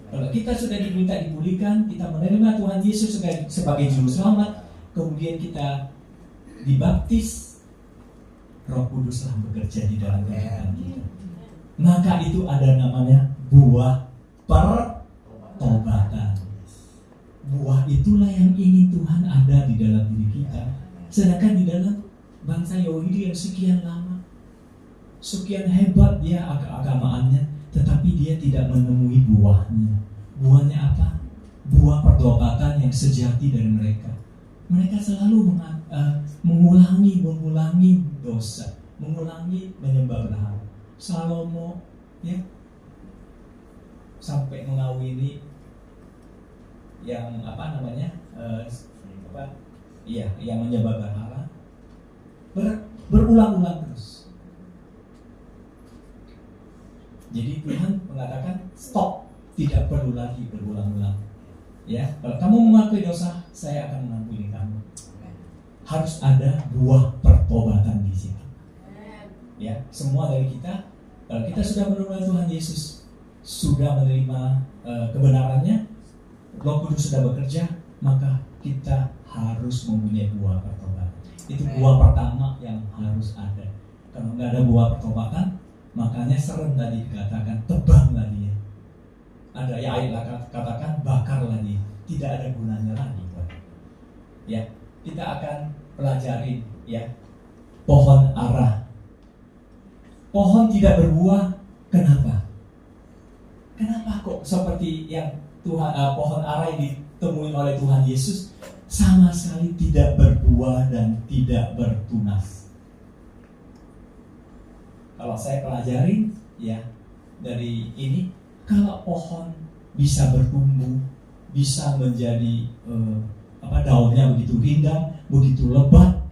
Kalau kita sudah diminta dipulihkan, kita menerima Tuhan Yesus sebagai juru selamat, kemudian kita dibaptis, Roh Kuduslah bekerja di dalam kehidupan kita. Maka itu ada namanya buah pertobatan. Buah itulah yang ingin Tuhan ada di dalam diri kita. Sedangkan di dalam bangsa Yahudi yang sekian lama, sekian hebat dia agamaannya, tetapi dia tidak menemui buahnya. Buahnya apa? Buah pertobatan yang sejati dari mereka. Mereka selalu mengulangi dosa, mengulangi menyembah berhala. Salomo, ya, sampai mengawini yang yang menyembah berhala, berulang-ulang terus. Jadi Tuhan mengatakan stop, tidak perlu lagi berulang-ulang. Ya, kalau kamu mengakui dosa, saya akan mengampuni kamu. Harus ada buah pertobatan di situ. Ya, semua dari kita, kalau kita sudah menerima Tuhan Yesus, sudah menerima kebenarannya, Roh Kudus sudah bekerja, maka kita harus mempunyai buah pertobatan. Itu buah pertama yang harus ada. Kalau nggak ada buah pertobatan, makanya serem tadi dikatakan, tebanglah dia. Ada ya ayat katakan, bakarlah dia. Tidak ada gunanya lagi. Ya, kita akan pelajari ya pohon ara. Pohon tidak berbuah, kenapa? Kenapa kok seperti yang pohon ara yang ditemui oleh Tuhan Yesus sama sekali tidak berbuah dan tidak bertunas? Kalau saya pelajari ya dari ini, kalau pohon bisa bertumbuh, bisa menjadi daunnya begitu rindang, begitu lebat,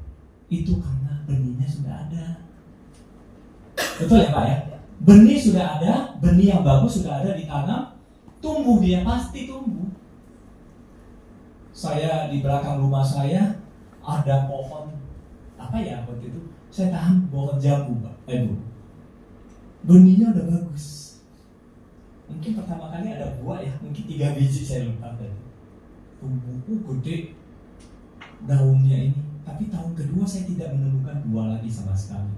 itu karena benihnya sudah ada. Betul ya Pak ya? Benih sudah ada, benih yang bagus sudah ada ditanam, tumbuh dia pasti tumbuh. Saya di belakang rumah saya ada pohon waktu itu saya tanam pohon jambu Pak, Bu. Benihnya udah bagus. Mungkin pertama kali ada buah ya, mungkin 3 biji saya lupa tadi. Tumbuhku gede, daunnya ini. Tapi tahun kedua saya tidak menemukan buah lagi sama sekali.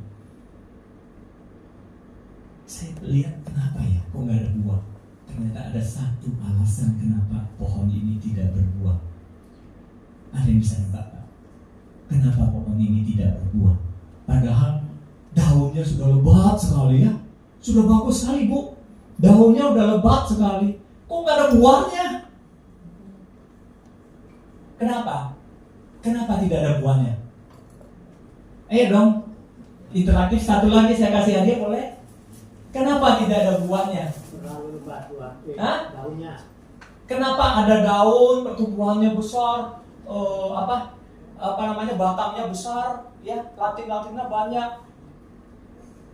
Saya lihat kenapa ya, kok nggak ada buah? Ternyata ada satu alasan kenapa pohon ini tidak berbuah. Ada yang bisa nebak Pak? Kenapa pohon ini tidak berbuah? Padahal daunnya sudah lebat sekali ya, sudah bagus sekali Bu. Daunnya udah lebat sekali, kok nggak ada buahnya? Kenapa? Kenapa tidak ada buahnya? Ayo dong, interaktif satu lagi saya kasih hadiah boleh? Kenapa tidak ada buahnya? Hah? Kenapa ada daun, pertumbuhannya besar, batangnya besar, ya, ranting-rantingnya banyak,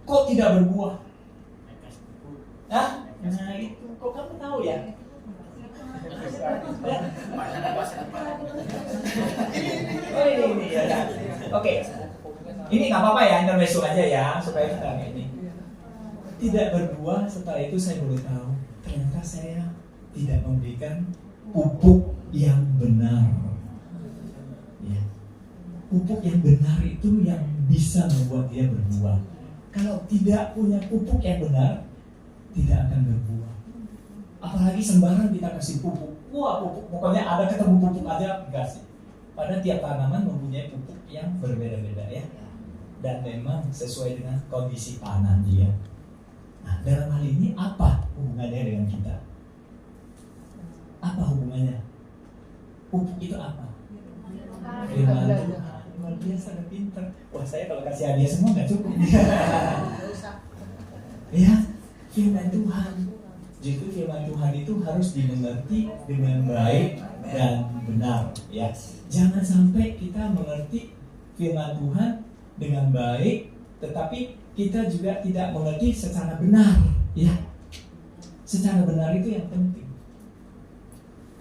kok tidak berbuah? Hah? Nah itu, kok kamu tahu ya? Oh ini ya kan. Oke. Ini nggak apa-apa ya, intermezzo aja ya supaya kita ini tidak berbuah. Setelah itu saya baru tahu ternyata saya tidak memberikan pupuk yang benar. Ya. Pupuk yang benar itu yang bisa membuat dia berbuah. Kalau tidak punya pupuk yang benar, tidak akan berbuah. Apalagi sembarang kita kasih pupuk. Wah, pupuk pokoknya ada ketemu pupuk aja dikasih. Padahal tiap tanaman mempunyai pupuk yang berbeda-beda ya. Dan memang sesuai dengan kondisi tanah dia. Nah, dalam hal ini apa hubungannya dengan kita? Apa hubungannya? Pupuk itu apa? Firman Tuhan. Luar biasa dan pintar. Wah, saya kalau kasih hadiah semua nggak cukup. Ya, firman Tuhan. Jadi firman Tuhan itu harus dimengerti dengan baik dan benar. Ya, jangan sampai kita mengerti firman Tuhan dengan baik, tetapi kita juga tidak mengerti secara benar. Ya, secara benar itu yang penting.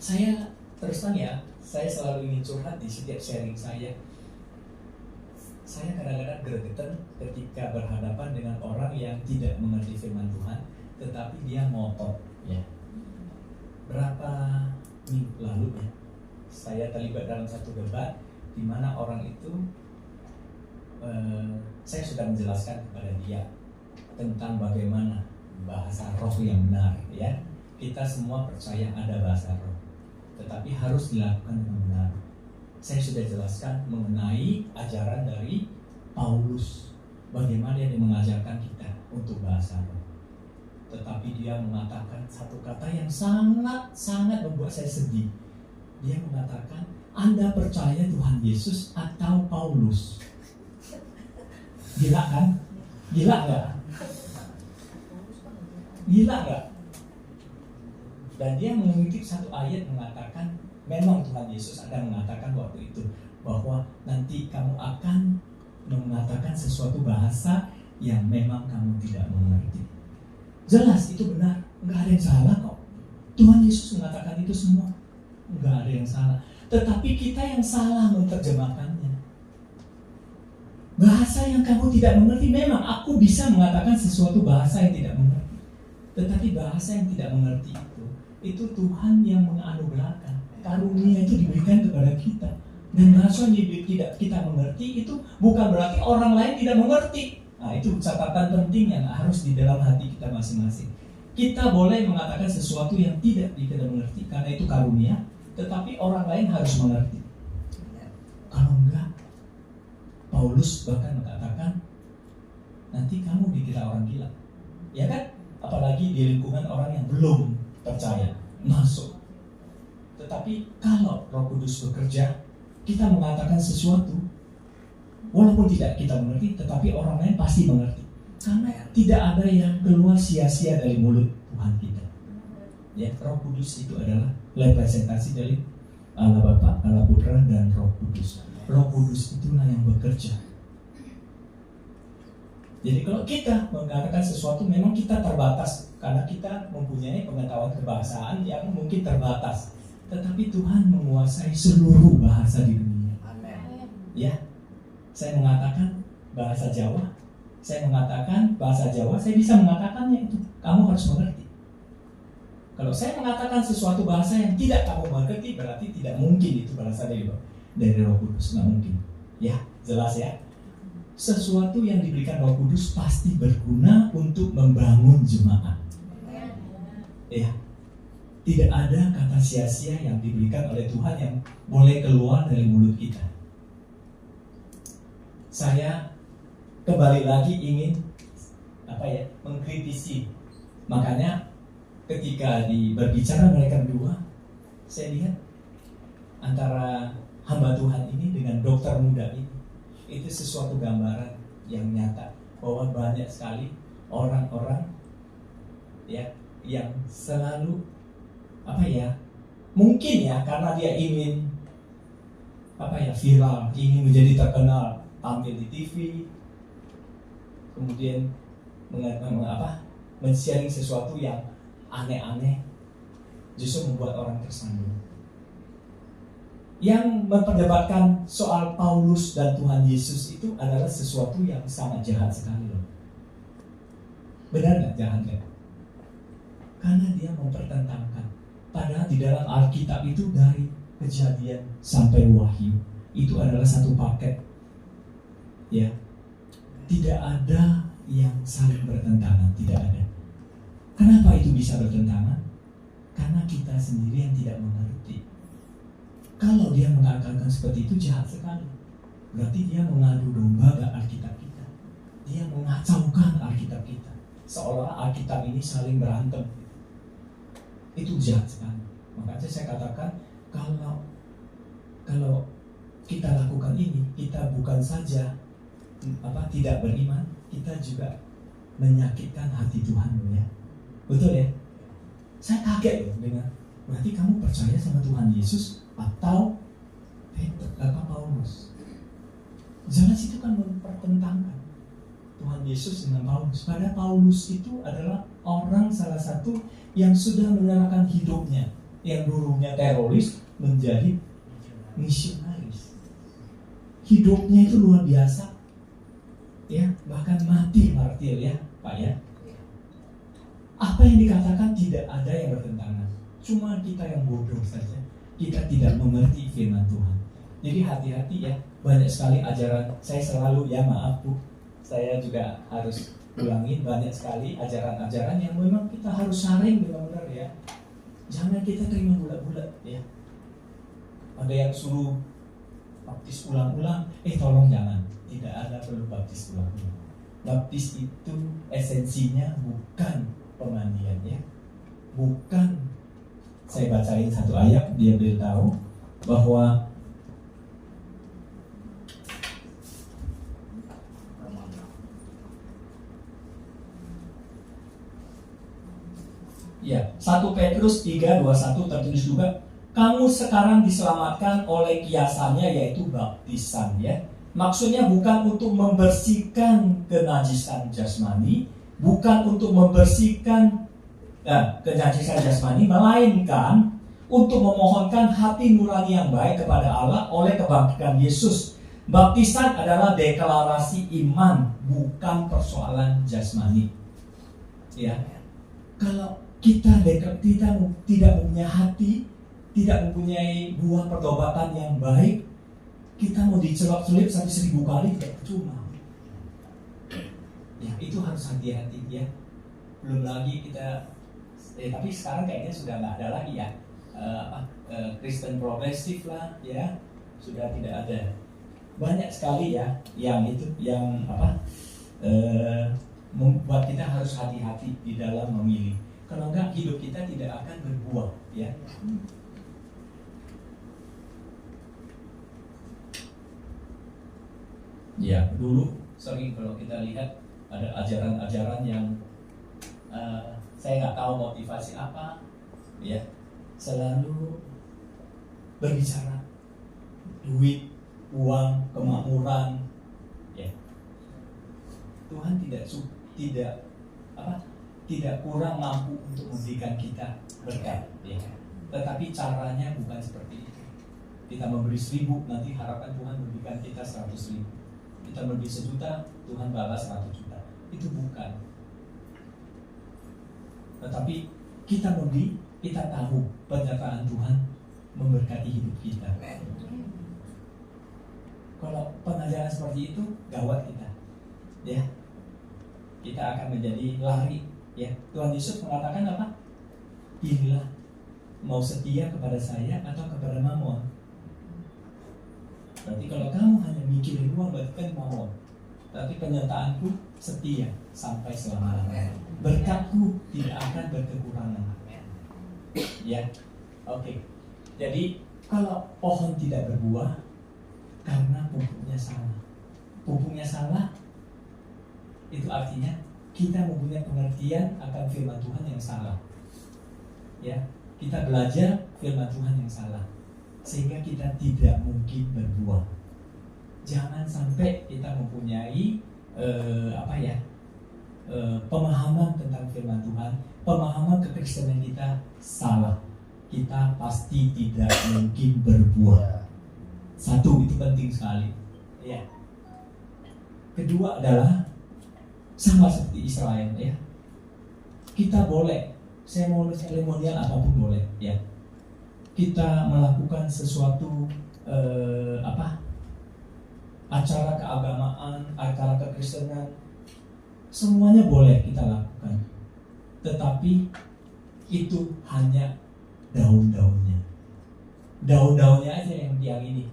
Saya terus terang ya, saya selalu ingin curhat di setiap sharing saya. Saya kadang-kadang gregetan ketika berhadapan dengan orang yang tidak mengerti firman Tuhan, tetapi dia ngotot. Ya. Berapa minggu lalu ya, saya terlibat dalam satu debat di mana orang itu, saya sudah menjelaskan kepada dia tentang bagaimana bahasa roh yang benar. Ya, kita semua percaya ada bahasa roh, tetapi harus dilakukan dengan benar. Saya sudah jelaskan mengenai ajaran dari Paulus, bagaimana dia mengajarkan kita untuk bahasa roh. Tetapi dia mengatakan satu kata yang sangat membuat saya sedih. Dia mengatakan, Anda percaya Tuhan Yesus atau Paulus? Gila kan? Gila gak? Gila gak? Dan dia mengutip satu ayat mengatakan, memang Tuhan Yesus ada mengatakan waktu itu bahwa nanti kamu akan mengatakan sesuatu bahasa yang memang kamu tidak mengerti. Jelas itu benar, nggak ada yang salah kok. Tuhan Yesus mengatakan itu semua, nggak ada yang salah. Tetapi kita yang salah menerjemahkannya. Bahasa yang kamu tidak mengerti, memang aku bisa mengatakan sesuatu bahasa yang tidak mengerti. Tetapi bahasa yang tidak mengerti itu Tuhan yang menganugerahkan. Karunia itu diberikan kepada kita. Dan bahasa yang tidak kita mengerti itu bukan berarti orang lain tidak mengerti. Nah, itu catatan penting yang harus di dalam hati kita masing-masing. Kita boleh mengatakan sesuatu yang tidak kita mengerti karena itu karunia, tetapi orang lain harus mengerti. Kalau enggak, Paulus bahkan mengatakan nanti kamu dikira orang gila. Ya kan? Apalagi di lingkungan orang yang belum percaya masuk. Tetapi kalau Roh Kudus bekerja, kita mengatakan sesuatu walaupun tidak kita mengerti, tetapi orang lain pasti mengerti. Karena tidak ada yang keluar sia-sia dari mulut Tuhan kita. Ya, Roh Kudus itu adalah representasi dari Allah Bapa, Allah Putra, dan Roh Kudus. Roh Kudus itulah yang bekerja. Jadi kalau kita mengatakan sesuatu, memang kita terbatas karena kita mempunyai pengetahuan kebahasaan yang mungkin terbatas. Tetapi Tuhan menguasai seluruh bahasa di dunia. Amen. Ya. Saya mengatakan bahasa Jawa, saya mengatakan bahasa Jawa, saya bisa mengatakannya itu. Kamu harus mengerti. Kalau saya mengatakan sesuatu bahasa yang tidak kamu mengerti, berarti tidak mungkin itu bahasa dari Roh Kudus, nggak mungkin. Ya, jelas ya. Sesuatu yang diberikan Roh Kudus pasti berguna untuk membangun jemaat. Ya, tidak ada kata sia-sia yang diberikan oleh Tuhan yang boleh keluar dari mulut kita. Saya kembali lagi ingin mengkritisi. Makanya ketika berbicara mereka berdua, saya lihat antara hamba Tuhan ini dengan dokter muda ini, itu sesuatu gambaran yang nyata bahwa banyak sekali orang-orang ya yang selalu mungkin ya karena dia ingin viral, ingin menjadi terkenal, tampil di TV, kemudian men-sharing sesuatu yang aneh-aneh, justru membuat orang tersandung. Yang memperdebatkan soal Paulus dan Tuhan Yesus itu adalah sesuatu yang sangat jahat sekali loh. Benar nggak jahatnya? Karena dia mempertentangkan. Padahal di dalam Alkitab itu dari Kejadian sampai Wahyu itu adalah satu paket, ya. Tidak ada yang saling bertentangan, tidak ada. Kenapa itu bisa bertentangan? Karena kita sendiri yang tidak mengerti. Kalau dia mengatakan seperti itu jahat sekali. Berarti dia mengadu domba ke Alkitab kita. Dia mengacaukan Alkitab kita. Seolah Alkitab ini saling berantem. Itu jahat sekali. Makanya saya katakan kalau kita lakukan ini, kita bukan saja tidak beriman, kita juga menyakitkan hati Tuhan ya. Betul ya? Saya kaget loh dengan berarti kamu percaya sama Tuhan Yesus atau Paulus? Jelas itu kan mempertentangkan Tuhan Yesus dengan Paulus. Padahal Paulus itu adalah orang salah satu yang sudah menyerahkan hidupnya, yang dulunya teroris menjadi misionaris. Hidupnya itu luar biasa, ya, bahkan mati martir ya, Pak ya. Apa yang dikatakan tidak ada yang bertentangan. Cuma kita yang bodoh saja. Kita tidak mengerti firman Tuhan. Jadi hati-hati ya. Banyak sekali ajaran. Saya selalu ya maaf Bu, saya juga harus ulangin banyak sekali ajaran-ajaran yang memang kita harus saring benar-benar ya. Jangan kita terima bulat-bulat ya. Ada yang suruh baptis ulang-ulang, tolong jangan. Tidak ada perlu baptis ulang-ulang. Baptis itu esensinya bukan pemandian ya. Bukan, saya bacain satu ayat biar dia tahu bahwa ya, 1 Petrus 3:21 tertulis juga, kamu sekarang diselamatkan oleh kiasannya yaitu baptisan ya. Maksudnya bukan untuk membersihkan kenajisan jasmani, bukan untuk membersihkan kenajisan jasmani, melainkan untuk memohonkan hati nurani yang baik kepada Allah oleh kebangkitan Yesus. Baptisan adalah deklarasi iman, bukan persoalan jasmani. Ya, kalau kita tidak punya hati, tidak mempunyai buah pertobatan yang baik, kita mau dicelap-celip sampai 1000 kali tidak percuma. Ya, itu harus hati-hati ya. Belum lagi kita, tapi sekarang kayaknya sudah nggak ada lagi ya. Kristen progresif lah ya, sudah tidak ada. Banyak sekali ya yang membuat kita harus hati-hati di dalam memilih. Kalau enggak, hidup kita tidak akan berbuah ya. Ya, dulu sering kalau kita lihat ada ajaran-ajaran yang saya nggak tahu motivasi apa ya, selalu berbicara duit, uang, kemakmuran ya. Tuhan tidak kurang mampu untuk memberikan kita berkat ya. Tetapi caranya bukan seperti itu. Kita memberi 1000, nanti harapan Tuhan memberikan kita 100.000. Kita memberi 1.000.000, Tuhan balas 100 juta. Itu bukan. Tetapi kita memberi, kita tahu penyertaan Tuhan memberkati hidup kita. Kalau pengajaran seperti itu, gawat kita ya. Kita akan menjadi lari ya. Tuhan Yesus mengatakan apa? Pilihlah, mau setia kepada saya atau kepada Mamon. Berarti kalau kamu hanya mikirin uang, berarti kan Mamon. Tapi penyertaanku setia sampai selama-lamanya. Berkatku tidak akan berkekurangan. Ya, oke. Jadi Kalau pohon tidak berbuah karena pupuknya salah. Pupuknya salah, itu artinya kita mempunyai pengertian akan firman Tuhan yang salah. Ya, kita belajar firman Tuhan yang salah, sehingga kita tidak mungkin berbuah. Jangan sampai kita mempunyai pemahaman tentang firman Tuhan, pemahaman kekristenan kita salah. Kita pasti tidak mungkin berbuah. Satu, itu penting sekali. Ya. Kedua adalah sama seperti Israel, ya. Kita boleh, saya mau seremonial apapun boleh, ya. Kita melakukan sesuatu acara keagamaan, acara kekristenan, semuanya boleh kita lakukan. Tetapi itu hanya daun-daunnya. Daun-daunnya aja yang ini.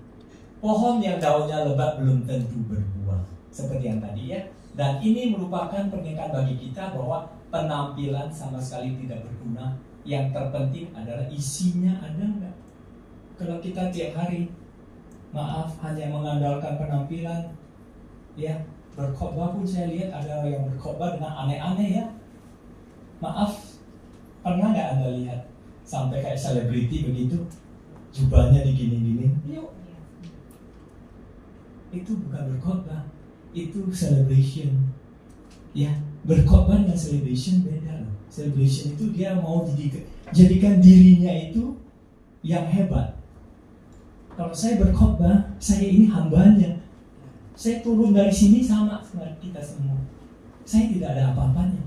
Pohon yang daunnya lebat belum tentu berbuah. Seperti yang tadi, ya. Dan ini merupakan pernyataan bagi kita bahwa penampilan sama sekali tidak berguna. Yang terpenting adalah isinya ada enggak. Kalau kita tiap hari, maaf, hanya mengandalkan penampilan, ya, berkhotbah pun saya lihat ada yang berkhotbah dengan aneh-aneh, ya. Maaf, pernah nggak Anda lihat sampai kayak selebriti begitu, jubahnya digini-gini? Yuk. Itu bukan berkhotbah, itu celebration. Ya, berkhotbah dengan celebration beda loh. Celebration itu dia mau jadikan dirinya itu yang hebat. Kalau saya berkhotbah, saya ini hambanya. Saya turun dari sini sama kita semua. Saya tidak ada apa-apanya.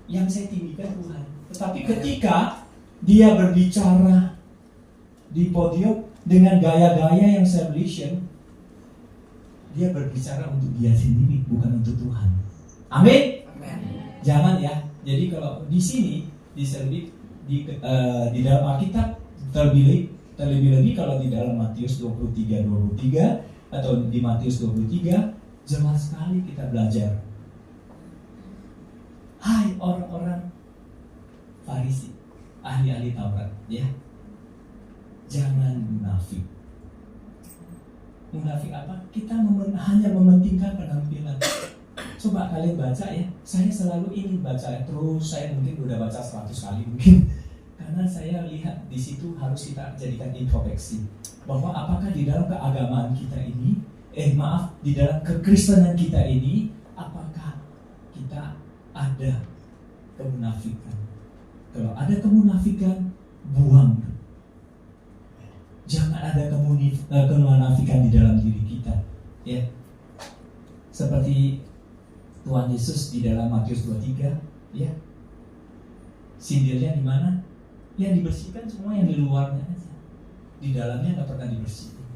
Yang saya tinggikan Tuhan. Tetapi ketika dia berbicara di podium dengan gaya-gaya yang celebration, dia berbicara untuk dia sendiri, bukan untuk Tuhan. Amin. Jangan, ya. Jadi kalau di sini di dalam Alkitab terlebih lagi kalau di dalam Matius 23 atau di Matius 23 jelas sekali kita belajar. Hai orang-orang Farisi, ahli-ahli Taurat, ya. Jangan munafik. Munafik apa? Kita hanya mementingkan penampilan. Coba kalian baca, ya. Saya selalu ingin baca terus. Saya mungkin udah baca 100 kali mungkin. Karena saya lihat di situ harus kita jadikan introspeksi bahwa apakah di dalam keagamaan kita ini, di dalam kekristenan kita ini, apakah kita ada kemunafikan? Kalau ada kemunafikan, buang. Jangan ada kemunafikan di dalam diri kita, ya. Seperti Tuhan Yesus di dalam Matius 23, ya. Sindirnya di mana? Yang dibersihkan semua yang di luarnya aja. Di dalamnya nggak pernah dibersihkan.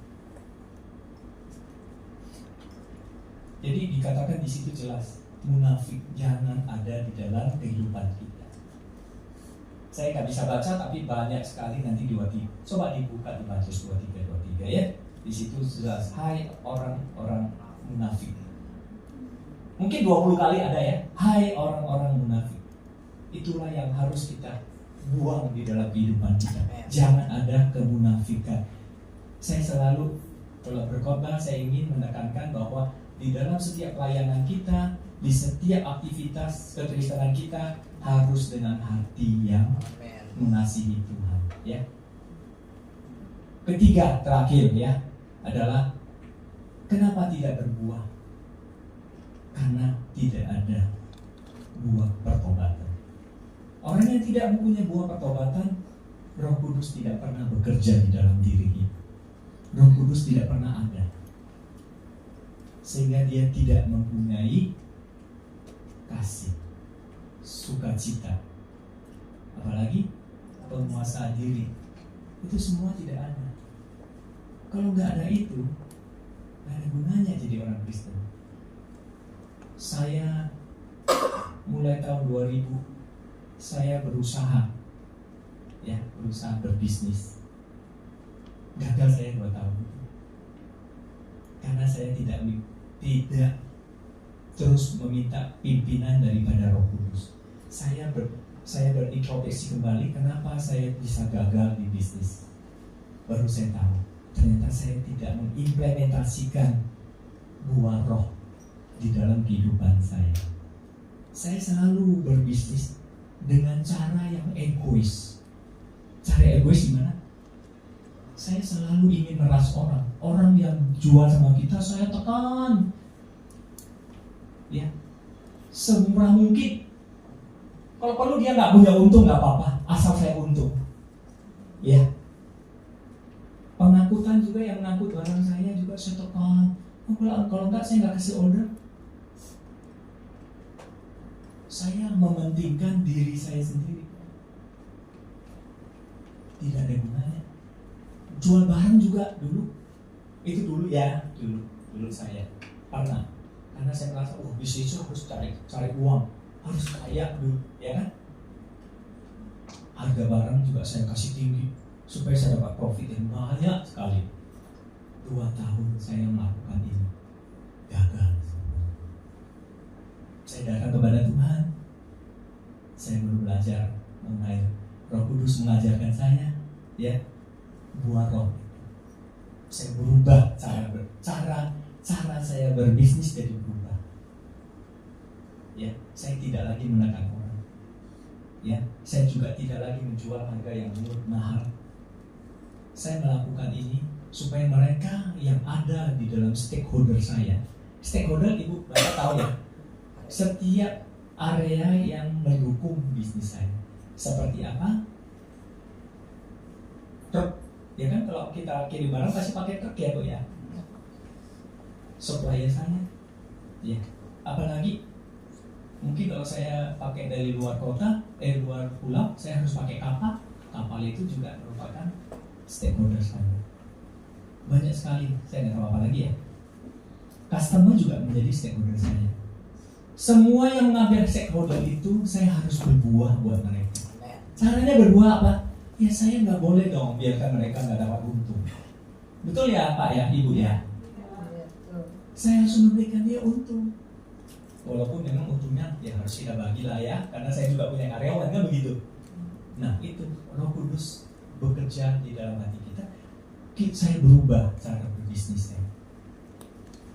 Jadi dikatakan di situ jelas, munafik jangan ada di dalam kehidupan kita. Saya nggak bisa baca, tapi banyak sekali nanti coba dibuka di Matius 23, ya. Di situ jelas, hai orang-orang munafik. Mungkin 20 kali ada, ya. Hai orang-orang munafik. Itulah yang harus kita buang di dalam kehidupan kita. Jangan ada kemunafikan. Saya selalu kalau berkhotbah saya ingin menekankan bahwa di dalam setiap pelayanan kita, di setiap aktivitas kekristenan kita harus dengan hati yang mengasihi Tuhan, ya. Ketiga, terakhir, ya, adalah kenapa tidak berbuah? Karena tidak ada buah pertobatan. Orang yang tidak mempunyai buah pertobatan, Roh Kudus tidak pernah bekerja di dalam dirinya. Roh Kudus tidak pernah ada. Sehingga dia tidak mempunyai kasih, sukacita, apalagi penguasaan diri. Itu semua tidak ada. Kalau nggak ada itu, nggak ada gunanya jadi orang Kristen. Saya mulai tahun 2000 saya berusaha berbisnis. Gagal saya 2 tahun karena saya tidak terus meminta pimpinan daripada Roh Kudus. Saya berintrospeksi kembali, kenapa saya bisa gagal di bisnis. baru saya tahu ternyata saya tidak mengimplementasikan buah roh di dalam kehidupan saya. Saya selalu berbisnis dengan cara yang egois. Cara egois gimana? Saya selalu ingin meras orang. Orang yang jual sama kita saya tekan. Ya, semurah mungkin. Kalau perlu dia nggak punya untung nggak apa-apa, asal saya untung. Ya. Pengangkutan juga yang mengangkut barang saya juga saya tekan. Kalau enggak saya nggak kasih order. Saya mementingkan diri saya sendiri. Tidak ada gunanya. Jual barang juga dulu. Itu dulu ya, dulu saya pernah. Karena saya merasa, bisnis itu harus cari uang, harus kaya dulu, ya kan? Harga barang juga saya kasih tinggi supaya saya dapat profit yang banyak sekali. 2 tahun saya melakukan ini, gagal. Saya datang kepada Tuhan. Saya baru belajar mengenai Roh Kudus mengajarkan saya, ya, buah roh. Saya berubah cara saya berbisnis jadi berubah. Ya, saya tidak lagi menekan orang. Ya, saya juga tidak lagi menjual harga yang mahal. Saya melakukan ini supaya mereka yang ada di dalam stakeholder saya. Stakeholder Ibu Bapak tahu ya, setiap area yang mendukung bisnis saya. Seperti apa? Truk, ya kan, kalau kita kirim barang pasti pakai truk ya Bu ya. Supplier saya, ya. Apalagi mungkin kalau saya pakai dari luar kota, luar pulau, saya harus pakai kapal. Kapal itu juga merupakan stakeholder saya. Banyak sekali, saya nggak tahu apa lagi ya. Customer juga menjadi stakeholder saya. Semua yang mengambil stakeholder itu saya harus berbuah buat mereka. Caranya berbuah apa? Ya saya nggak boleh dong biarkan mereka nggak dapat untung. Betul ya Pak ya, Ibu ya? Saya harus memberikan dia untung. Walaupun memang untungnya ya harus kita bagilah ya, karena saya juga punya karyawan kan begitu. Nah itu Roh Kudus bekerja di dalam hati kita. Saya berubah cara berbisnis saya.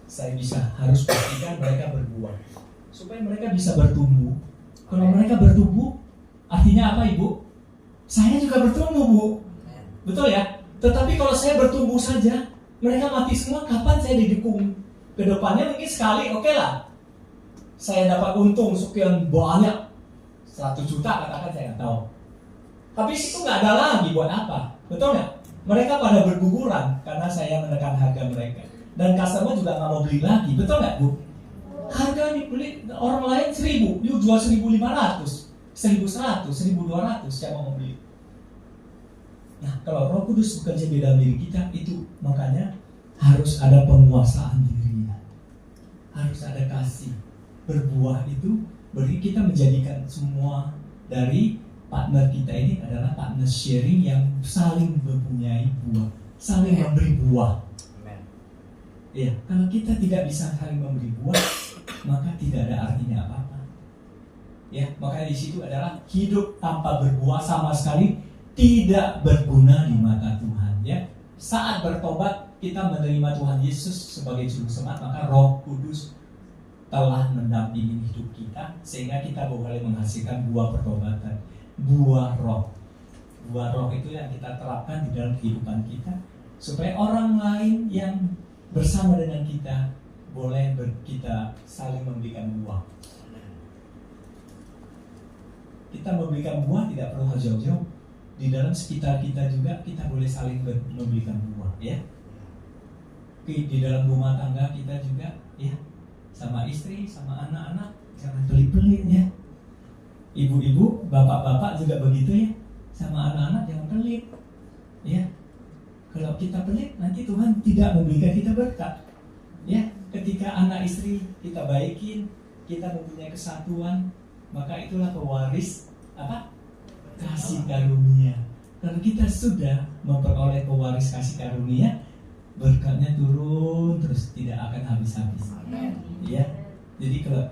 Saya harus pastikan mereka berbuah supaya mereka bisa bertumbuh. Kalau mereka bertumbuh, artinya apa Ibu? Saya juga bertumbuh Bu. Betul ya? Tetapi kalau saya bertumbuh saja, mereka mati semua, kapan saya didukung? Kedepannya mungkin sekali, oke lah. Saya dapat untung sekian banyak, 100 juta katakan, saya nggak tahu. Habis itu nggak ada lagi buat apa? Betul nggak? Mereka pada berguguran karena saya menekan harga mereka. Dan customer juga nggak mau beli lagi, betul nggak Bu? Harga dibeli orang lain 1.000, you jual 1.500, 1.100, 1.200, siapa mau beli? Nah, kalau Roh Kudus bekerja di dalam diri kita, itu makanya harus ada penguasaan diri, harus ada kasih. Berbuah itu beri kita menjadikan semua dari partner kita ini adalah partner sharing yang saling mempunyai buah, saling memberi buah. Ya, kalau kita tidak bisa saling memberi buah, maka tidak ada artinya apa-apa. Ya, makanya di situ adalah hidup tanpa berbuah sama sekali tidak berguna di mata Tuhan. Ya, saat bertobat kita menerima Tuhan Yesus sebagai juru selamat, maka Roh Kudus telah mendampingi hidup kita sehingga kita boleh menghasilkan buah pertobatan, buah roh. Buah roh itu yang kita terapkan di dalam kehidupan kita supaya orang lain yang bersama dengan kita boleh kita saling memberikan buah. Kita memberikan buah tidak perlu jauh-jauh. Di dalam sekitar kita juga kita boleh saling memberikan buah, ya. Di dalam rumah tangga kita juga, ya. Sama istri, sama anak-anak, jangan pelit-pelit ya. Ibu-ibu, bapak-bapak juga begitu ya. Sama anak-anak jangan pelit. Ya. Kalau kita pelit, nanti Tuhan tidak memberikan kita berkat. Ya, ketika anak istri kita baikin, kita mempunyai kesatuan, maka itulah pewaris apa? Kasih karunia. Kalau kita sudah memperoleh pewaris kasih karunia, berkatnya turun terus, tidak akan habis-habis. Ya, jadi kalau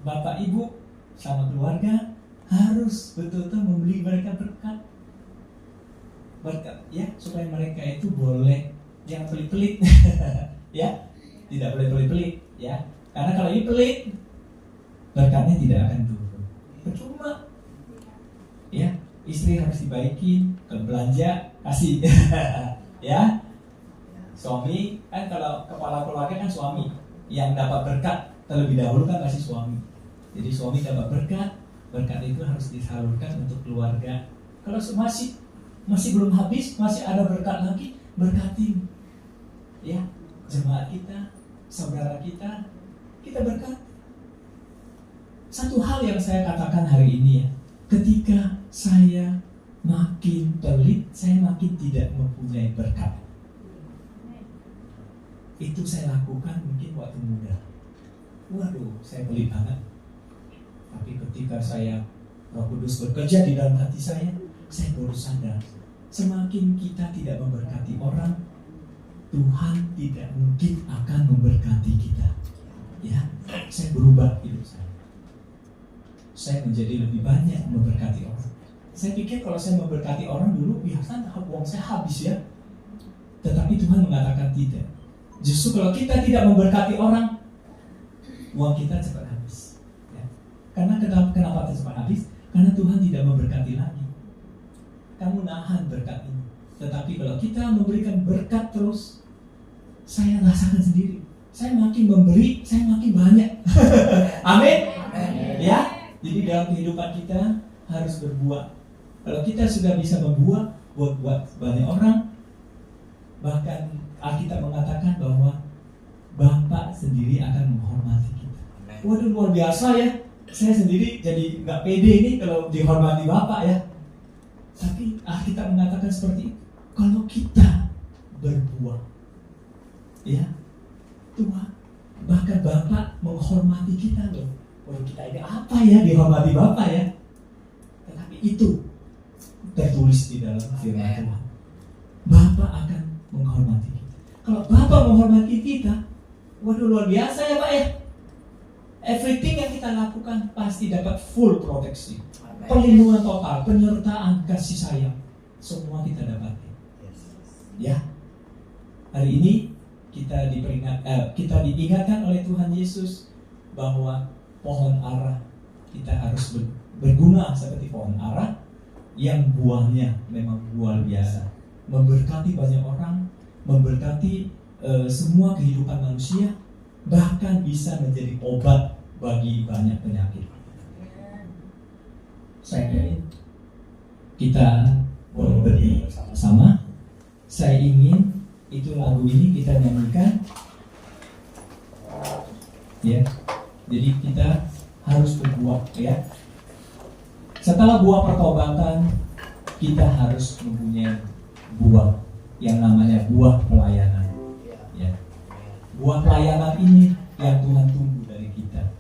bapak ibu sama keluarga harus betul-betul memberi mereka berkat. berkat ya, supaya mereka itu boleh yang pelit-pelit ya, tidak boleh pelit-pelit ya, karena kalau ini pelit berkatnya tidak akan turun, percuma ya. Istri harus dibaikin, kalau belanja kasih ya. Suami kan, kalau kepala keluarga kan suami yang dapat berkat terlebih dahulu kan pasti suami. Jadi suami dapat berkat itu harus disalurkan untuk keluarga. Kalau masih belum habis, masih ada berkat lagi, berkatin ya jemaat kita, saudara kita berkat. Satu hal yang saya katakan hari ini ya, ketika saya makin pelit, saya makin tidak mempunyai berkat. Itu saya lakukan mungkin waktu muda. Waduh, saya pelit banget. Tapi ketika Roh Kudus bekerja di dalam hati saya baru sadar, semakin kita tidak memberkati orang, Tuhan tidak mungkin akan memberkati kita. Ya, saya berubah hidup saya. Saya menjadi lebih banyak memberkati orang. Saya pikir kalau saya memberkati orang dulu, biasanya uang saya habis ya. Tetapi Tuhan mengatakan tidak. Justru kalau kita tidak memberkati orang, uang kita cepat habis ya. Karena kenapa cepat habis? Karena Tuhan tidak memberkati lagi. Kamu nahan berkat ini. Tetapi kalau kita memberikan berkat terus, saya rasakan sendiri, saya makin memberi, saya makin banyak. Amin. Ya, jadi dalam kehidupan kita harus berbuah. Kalau kita sudah bisa membuat buat banyak orang, bahkan Alkitab mengatakan bahwa Bapa sendiri akan menghormati kita. Waduh, luar biasa ya. Saya sendiri jadi nggak pede ini kalau dihormati Bapa ya. Tapi Alkitab mengatakan seperti itu. Kalau kita berbuah, ya Tuhan, bahkan Bapa menghormati kita loh. Waduh, kita ini apa ya dihormati Bapa ya? Tetapi itu tertulis di dalam firman Tuhan. Bapa akan menghormati kita. Kalau Bapa menghormati kita, waduh luar biasa ya Pak ya. Everything yang kita lakukan pasti dapat full proteksi, perlindungan total, penyertaan, kasih sayang, semua kita dapat. Ya, hari ini kita diingatkan oleh Tuhan Yesus bahwa pohon ara kita harus berguna seperti pohon ara yang buahnya memang luar biasa, memberkati banyak orang, memberkati semua kehidupan manusia, bahkan bisa menjadi obat bagi banyak penyakit. Saya ingin kita boleh berdiri bersama. Saya ingin itu lagu ini kita nyanyikan, ya. Jadi kita harus berbuah, ya. Setelah buah pertobatan, kita harus mempunyai buah yang namanya buah pelayanan. Ya. Buah pelayanan ini yang Tuhan tunggu dari kita.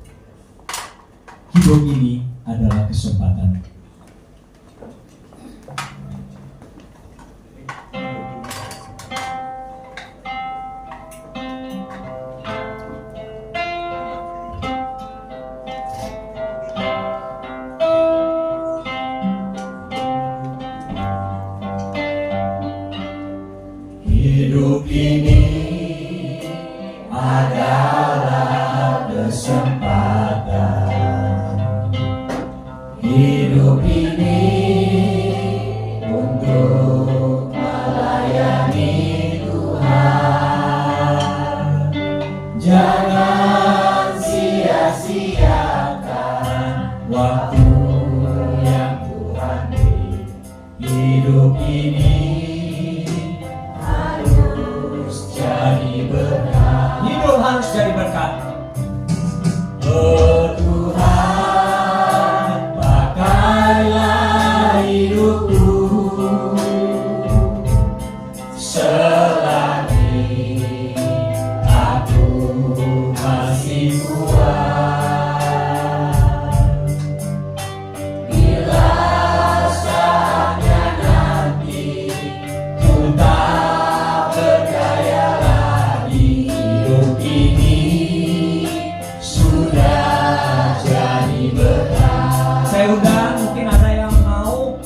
Hidup ini adalah kesempatan. Hidup ini adalah kesempatan. Hidup ini untuk melayani Tuhan. Jangan sia-siakan waktu yang Tuhan beri. Hidup ini harus jadi berkat. Oh Tuhan, pakailah hidupku selagi aku masih kuat. Bila saatnya nanti ku tak berdaya lagi, hidup ini sudah jadi berkat. Saya undang, mungkin ada yang mau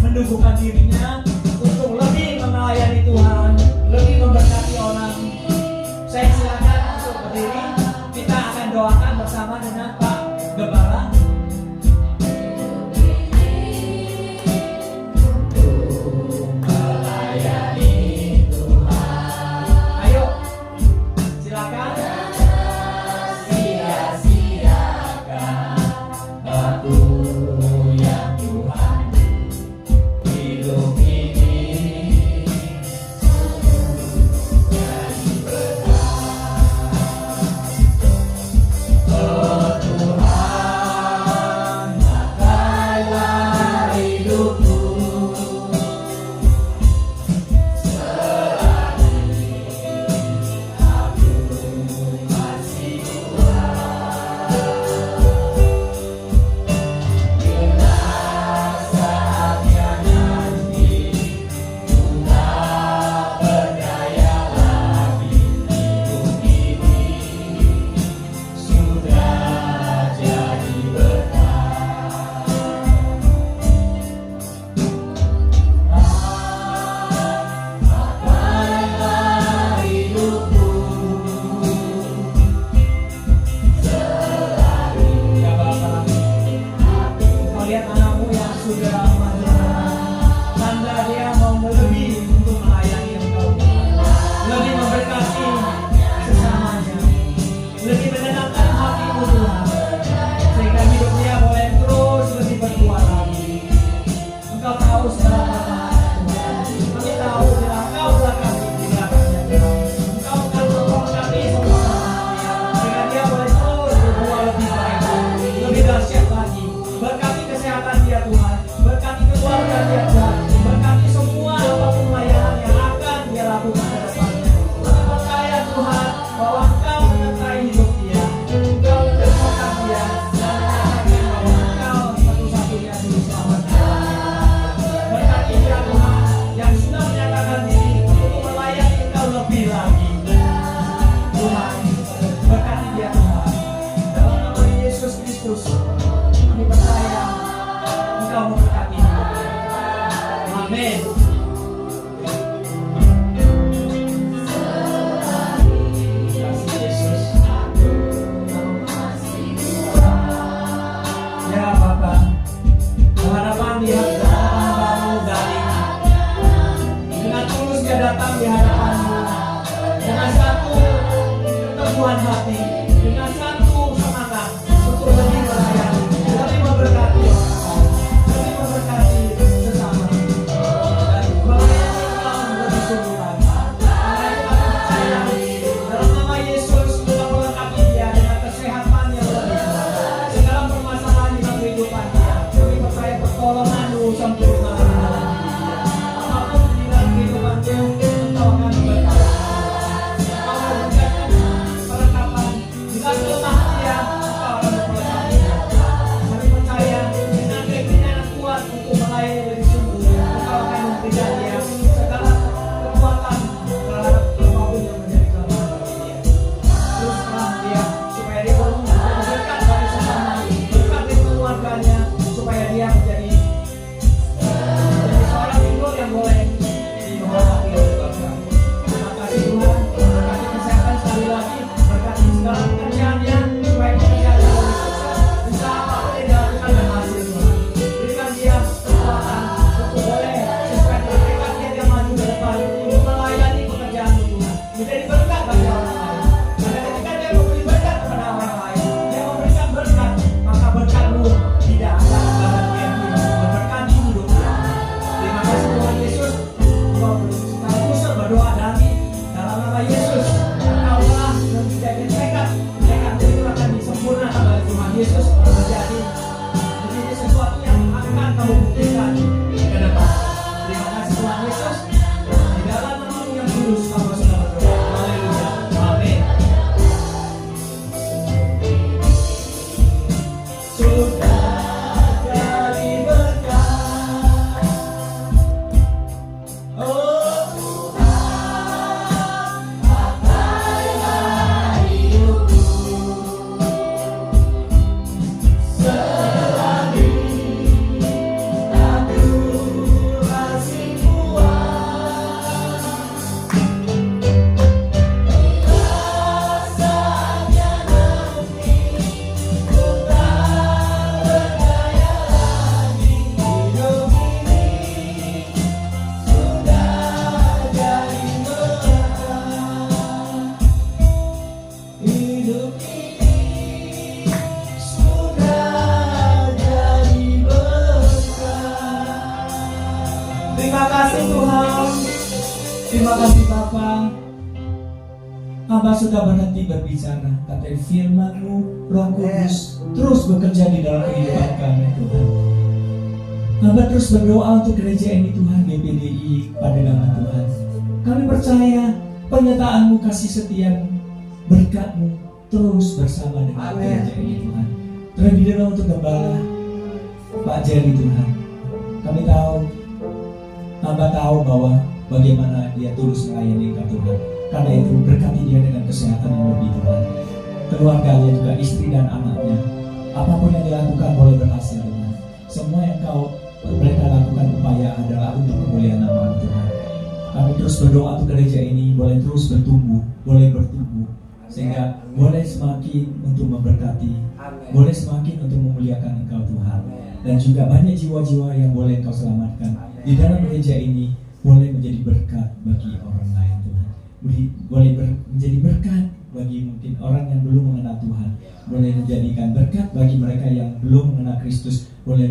mendukukan dirinya berdiri. Kita akan doakan bersama dengan Pak Gembala. Melayani Tuhan. Ayo, silakan. Sia-siakan aku yang Tuhan hidup ini. Oh Tuhan, hidup ini sudah jadi berkah. Terima kasih Tuhan. Terima kasih Bapa. Hamba sudah berhenti berbicara, tapi firman-Mu, Roh Kudus, terus bekerja di dalam kehidupan kami, Tuhan. Hamba terus berdoa untuk gereja ini, Tuhan, GPDI, Pademangan, Tuhan. Kami percaya penyertaan-Mu, kasih setia-Mu, berkat-Mu terus bersama dengan gereja ini, Tuhan. Terlebih dahulu untuk gembala Pak Jerry, Tuhan. Kami tahu, hamba tahu bahwa bagaimana dia tulus melayani Engkau, Tuhan. Karena itu berkati dia dengan kesehatan yang lebih, Tuhan. Keluarganya juga, istri dan anaknya, apapun yang dilakukan boleh berhasil, Tuhan. Semua yang mereka lakukan upaya adalah untuk kemuliaan nama Tuhan. Kami terus berdoa untuk gereja ini boleh terus bertumbuh, boleh bertumbuh, sehingga boleh semakin untuk memberkati, boleh semakin untuk memuliakan Engkau, Tuhan. Dan juga banyak jiwa-jiwa yang boleh Engkau selamatkan di dalam gereja ini, boleh menjadi berkat bagi orang lain, Tuhan. Boleh menjadi berkat bagi mungkin orang yang belum mengenal Tuhan, boleh menjadikan berkat bagi mereka yang belum mengenal Kristus. Boleh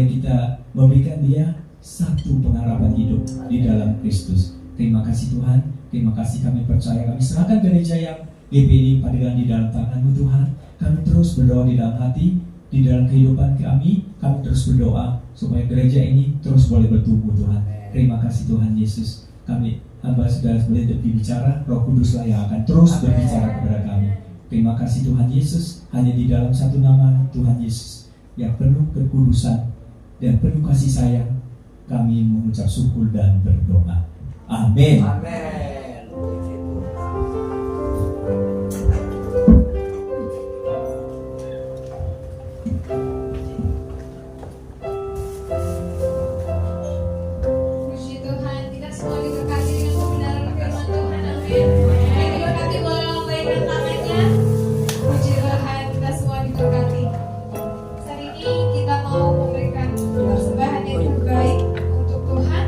kita memberikan dia satu pengharapan hidup di dalam Kristus. Terima kasih Tuhan. Terima kasih, kami percaya, kami serahkan gereja yang GPD Pademangan di dalam tangan-Mu, Tuhan. Kami terus berdoa di dalam hati, di dalam kehidupan kami terus berdoa supaya gereja ini terus boleh bertumbuh, Tuhan. Terima kasih Tuhan Yesus. Kami hamba sudah boleh berbicara, Roh Kuduslah yang akan terus berbicara kepada kami. Terima kasih Tuhan Yesus. Hanya di dalam satu nama Tuhan Yesus yang penuh kekudusan dan penuh kasih sayang, kami mengucap syukur dan berdoa. Amin. Puji Tuhan, kita semua diberkati dengan kebenaran firman Tuhan. Amin. Yang diberkati boleh lambaikan tangannya. Puji Tuhan, kita semua diberkati. Saat ini kita mau memberikan persembahan yang terbaik untuk Tuhan.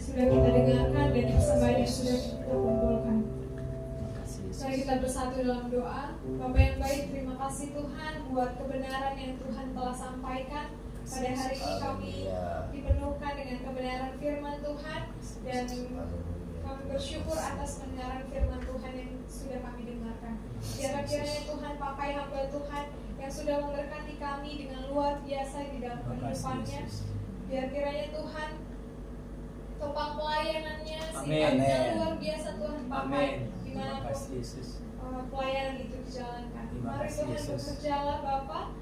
sudah kita dengarkan dan persembahan yang sudah kita kumpulkan. Mari kita bersatu dalam doa. Bapa yang baik, terima kasih Tuhan buat kebenaran yang Tuhan telah sampaikan. Pada hari ini kami dipenuhkan dengan kebenaran firman Tuhan, dan kami bersyukur atas kebenaran firman Tuhan yang sudah kami dengarkan. Biarlah kiranya Tuhan pakai hamba Tuhan yang sudah memberkati kami dengan luar biasa di dalam kehidupannya. Biar kiranya Tuhan topang pelayanannya sikapnya luar biasa Tuhan pakai dimanapun pelayanan itu dijalankan. Mari Tuhan bekerjalah Bapa,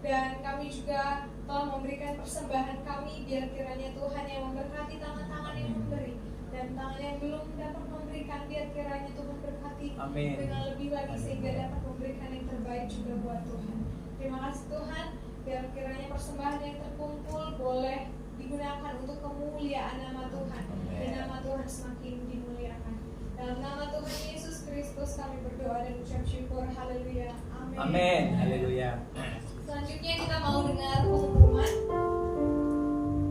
dan kami juga telah memberikan persembahan kami. Biar kiranya Tuhan yang memberkati tangan-tangan yang memberi dan tangan yang belum dapat memberikan. Biar kiranya Tuhan berkati dengan lebih lagi sehingga dapat memberikan yang terbaik juga buat Tuhan. Terima kasih Tuhan. Biar kiranya persembahan yang terkumpul boleh digunakan untuk kemuliaan nama Tuhan, dan nama Tuhan semakin dimuliakan. Dalam nama Tuhan Yesus Kristus kami berdoa dan ucap syukur. Haleluya. Amin. Amin. Haleluya. Selanjutnya kita mau dengar pengumuman.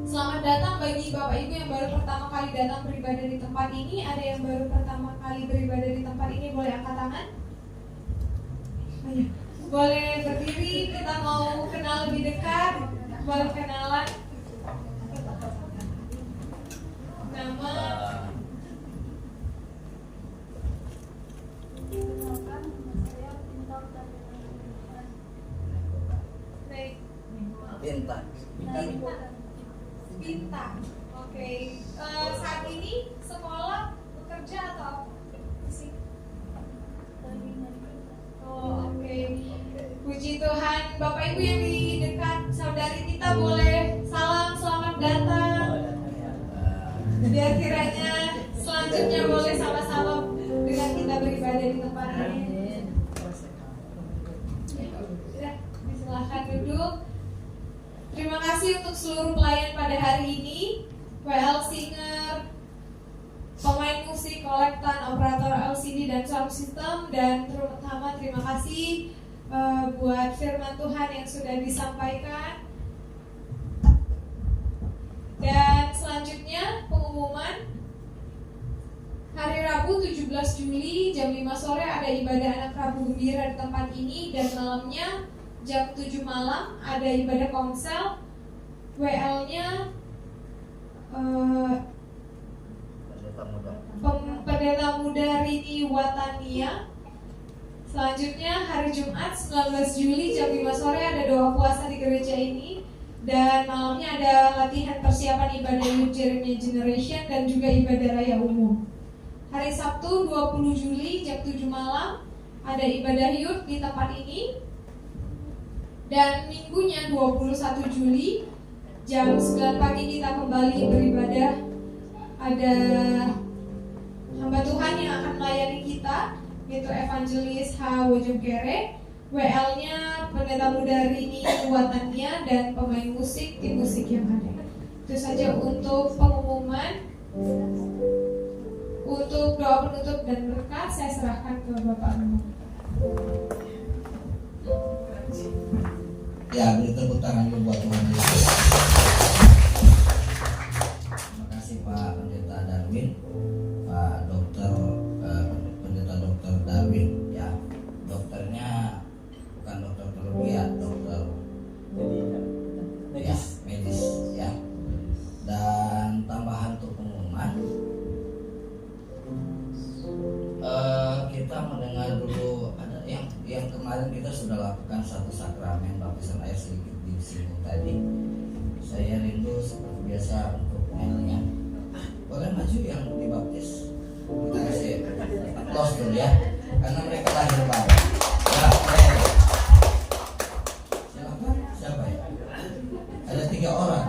Selamat datang bagi Bapak Ibu yang baru pertama kali datang beribadah di tempat ini. Ada yang baru pertama kali beribadah di tempat ini, boleh angkat tangan? Ayo. Boleh berdiri, kita mau kenal lebih dekat. Boleh kenalan. Nama. Bintang. Oke. Saat ini sekolah, bekerja atau sih? Oh, oke. Puji Tuhan. Bapak Ibu yang di dekat saudari kita boleh salam selamat datang. Biar kiranya selanjutnya boleh sama-sama dengan kita beribadah di tempat ini. Ya, silakan duduk. Terima kasih untuk seluruh pelayan pada hari ini, WL Singer, pemain musik, kolektan, operator LCD dan sound system, dan terutama terima kasih buat firman Tuhan yang sudah disampaikan. Dan selanjutnya pengumuman. Hari Rabu 17 Juli jam 5 sore ada ibadah anak Rabu Gembira di tempat ini, dan malamnya jam 7 malam ada ibadah komsel. WL-nya Pendeta Muda Rini Watania. Selanjutnya hari Jumat 19 Juli jam 5 sore ada doa puasa di gereja ini, dan malamnya ada latihan persiapan ibadah Youth Jeremiah Generation dan juga ibadah raya umum. Hari Sabtu 20 Juli jam 7 malam ada ibadah Youth di tempat ini. Dan minggunya 21 Juli jam 9 pagi kita kembali beribadah. Ada hamba Tuhan yang akan melayani kita, yaitu Evangelis H. Wojogere. WL-nya Pendeta Muda Rini Watania dan pemain musik, tim musik yang ada. Itu saja untuk pengumuman. Untuk doa penutup dan berkat saya serahkan ke Bapak Memo. Ya, beri tepuk tangan dulu buat Tuhan Yesus. Terima kasih Pak Pendeta Darwin, Pak Dokter Pendeta Dokter Darwin. Ya, dokternya bukan dokter teologi ya, dokter ya, medis ya. Dan tambahan untuk pengumuman, kita mendengar dulu ada yang kemarin kita sudah lakukan satu sakramen baptisan air sedikit disinggung tadi. Saya rindu seperti biasa untuk Melnya. Boleh maju yang dibaptis? Kita kasih aplaus dulu ya, karena mereka lahir baru. Ya, silakan. Siapa ya? Ada 3 orang.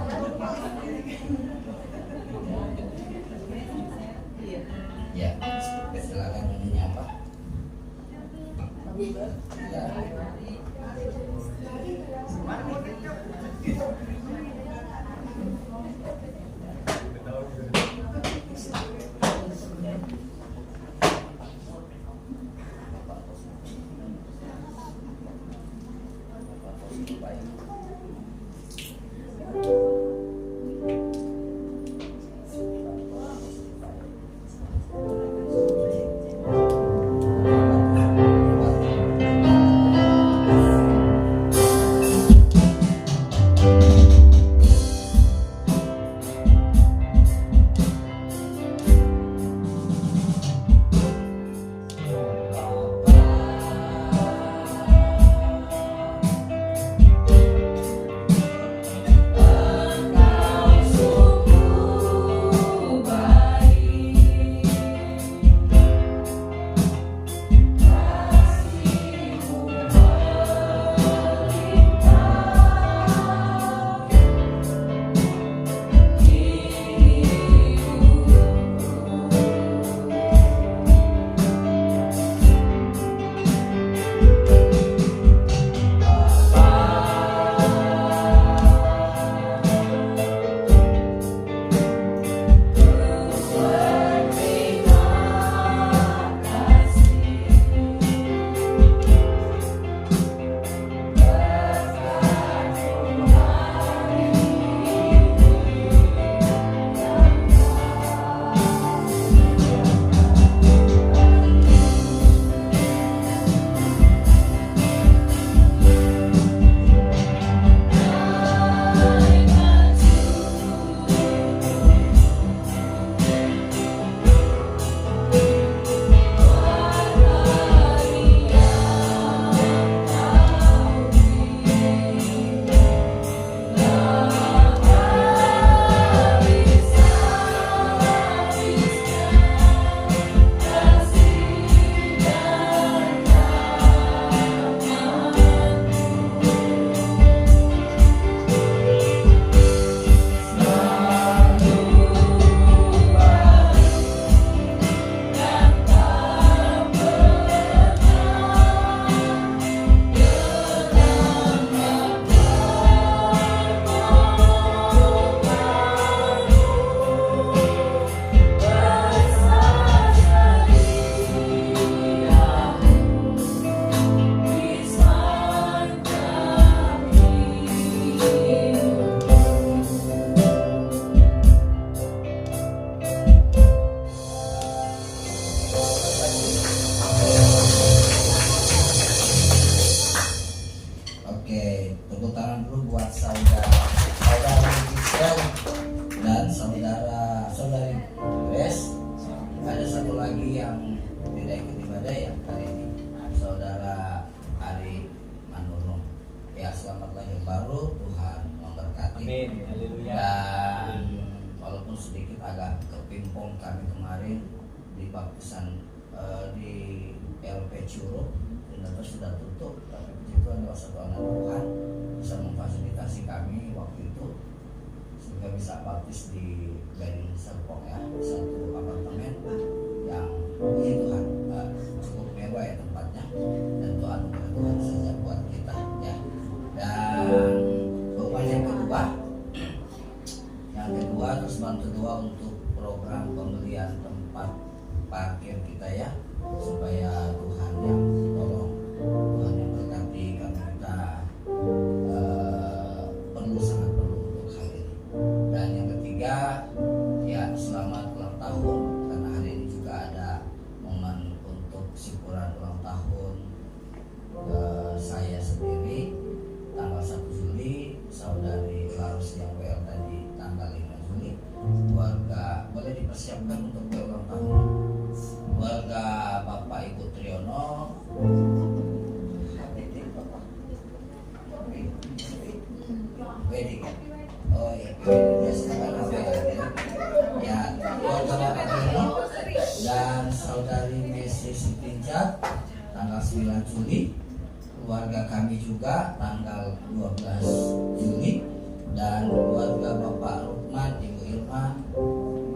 Ya, silakan menyanyi apa? Ya. serpong kami kemarin di baptisan di LP Curug, ternyata sudah tutup, tapi itu adalah satu anak Tuhan bisa memfasilitasi kami waktu itu sehingga bisa baptis di Benin Serpong ya, satu apartemen yang puji Tuhan cukup mewah ya tempatnya, dan itu anugerah Tuhan saja buat kita ya. Dan pokoknya yang kedua terus bantu doa untuk program pembelian tempat parkir kita ya, supaya Tuhan yang tolong, Tuhan yang berkati kami, kita sangat perlu untuk hal ini. Dan yang ketiga ya, selamat ulang tahun, karena hari ini juga ada momen untuk syukuran ulang tahun saya sendiri tanggal 1 Juli, saudari Larus yang WL tadi tanggal 5 Juli. Keluarga boleh dipersiapkan untuk ulang tahun. Keluarga Bapak Ibu Triono, wedding. Oh ya, ya, keluarga Bapak Triono dan saudari Messi Sitinjat tanggal 9 Juli. Keluarga kami juga tanggal 12 Juli, dan keluarga Bapak Rukman, Ibu Irma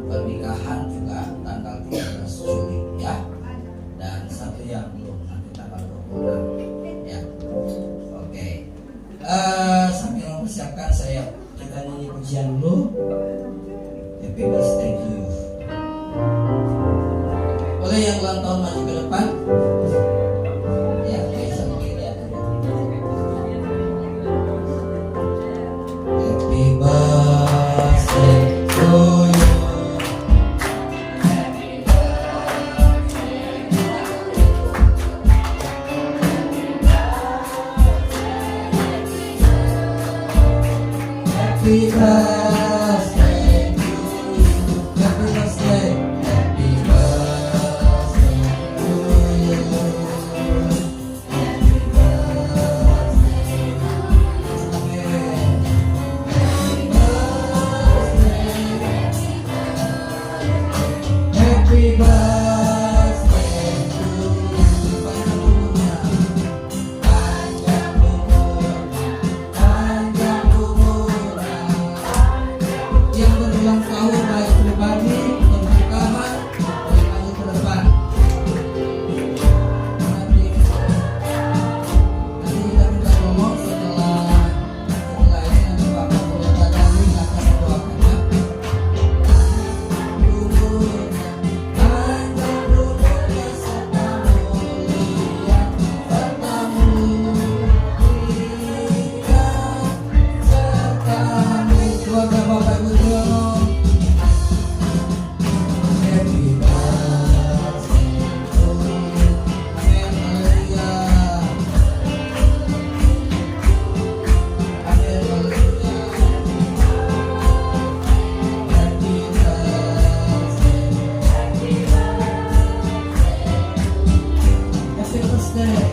pernikahan juga tanggal 13 Juli ya. Dan satu yang belum, nanti tanggal 26 ya. Oke. Sambil mempersiapkan kita nyanyi pujian dulu. Happy birthday to you. Boleh yang ulang tahun maju ke depan? Ya, bisa melihat. Happy birthday to you. Happy birthday to you. Happy birthday. Happy birthday to you. Happy birthday. Amen. Happy birthday. Happy birthday to you. Panjang umurnya. Panjang umurnya. Yang berulang tahun baik pribadi, pernikahan, boleh maju ke depan. Nanti kita minta tolong setelah ini nanti Bapak Pendeta Darwin akan mendoakannya. Umurnya panjang, umurnya serta mulia, serta mulia, serta mulia. Keluarga Bapak Ibu Triono, happy birthday to you. Amin, haleluya. Amin, haleluya. Happy birthday. Happy birthday. Happy birthday to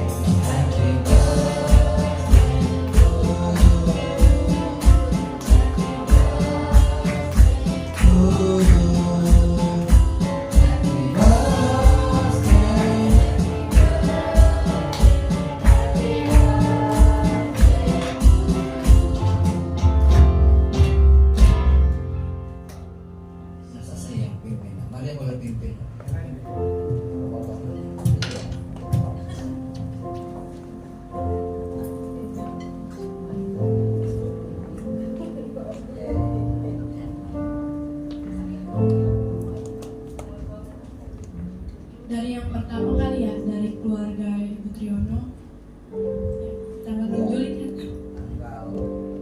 you. Happy birthday. Masa saya yang pimpin? Maria boleh pimpin. Dari yang pertama kali ya, dari keluarga Ibu Triono, tanggal 6 Juli kan? Tanggal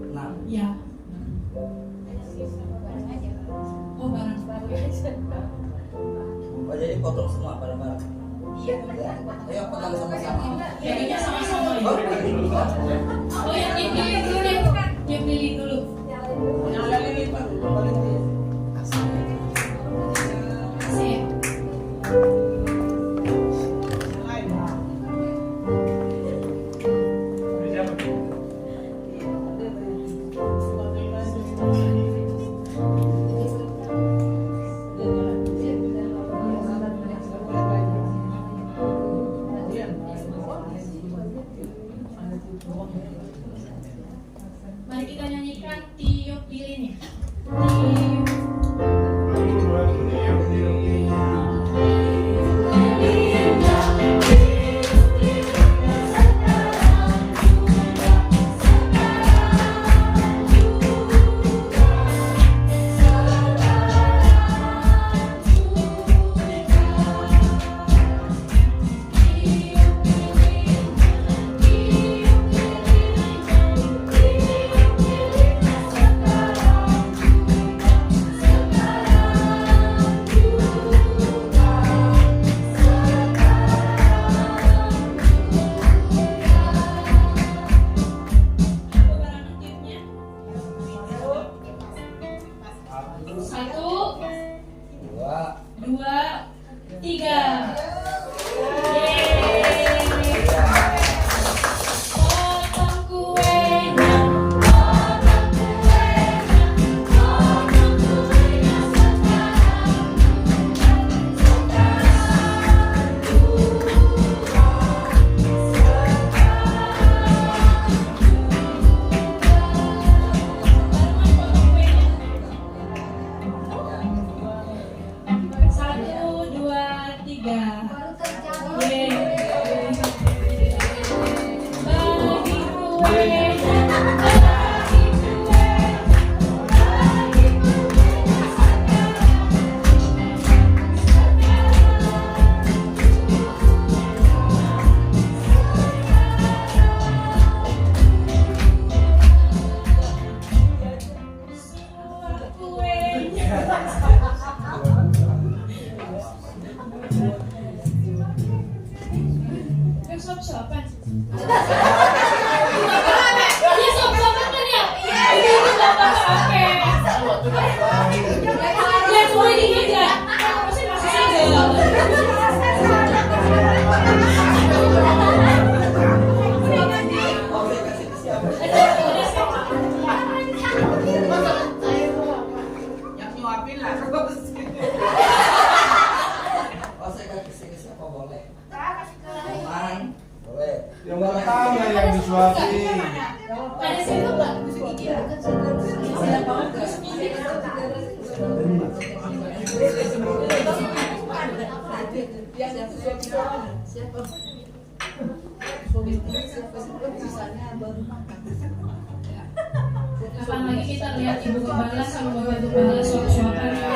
6. Ya. Oh, barang. Oh, jadi potong semua bareng-bareng. Iya. Ayo pegang sama-sama. Jadinya sama-sama ya. Oh, yang dipilih dulu deh. Yang pilih dulu. Kasih ya. 2, 3. Potong kuenya. Satu, dua, tiga. Baru terjadi. Bagi kuenya. Semua kuenya. Sop-sopan. Iya sop-sopan kan ya? Iya itu gak apa-apa. Ya semua ini aja. Masih saja. Yang nyuapin lah. Oh, saya kasih ke siapa boleh? Aman. Boleh. Yang pertama yang disuapin. Ada siapa nggak? Kapan lagi kita lihat ibu kepala sama bapak kepala suap-suapan ya?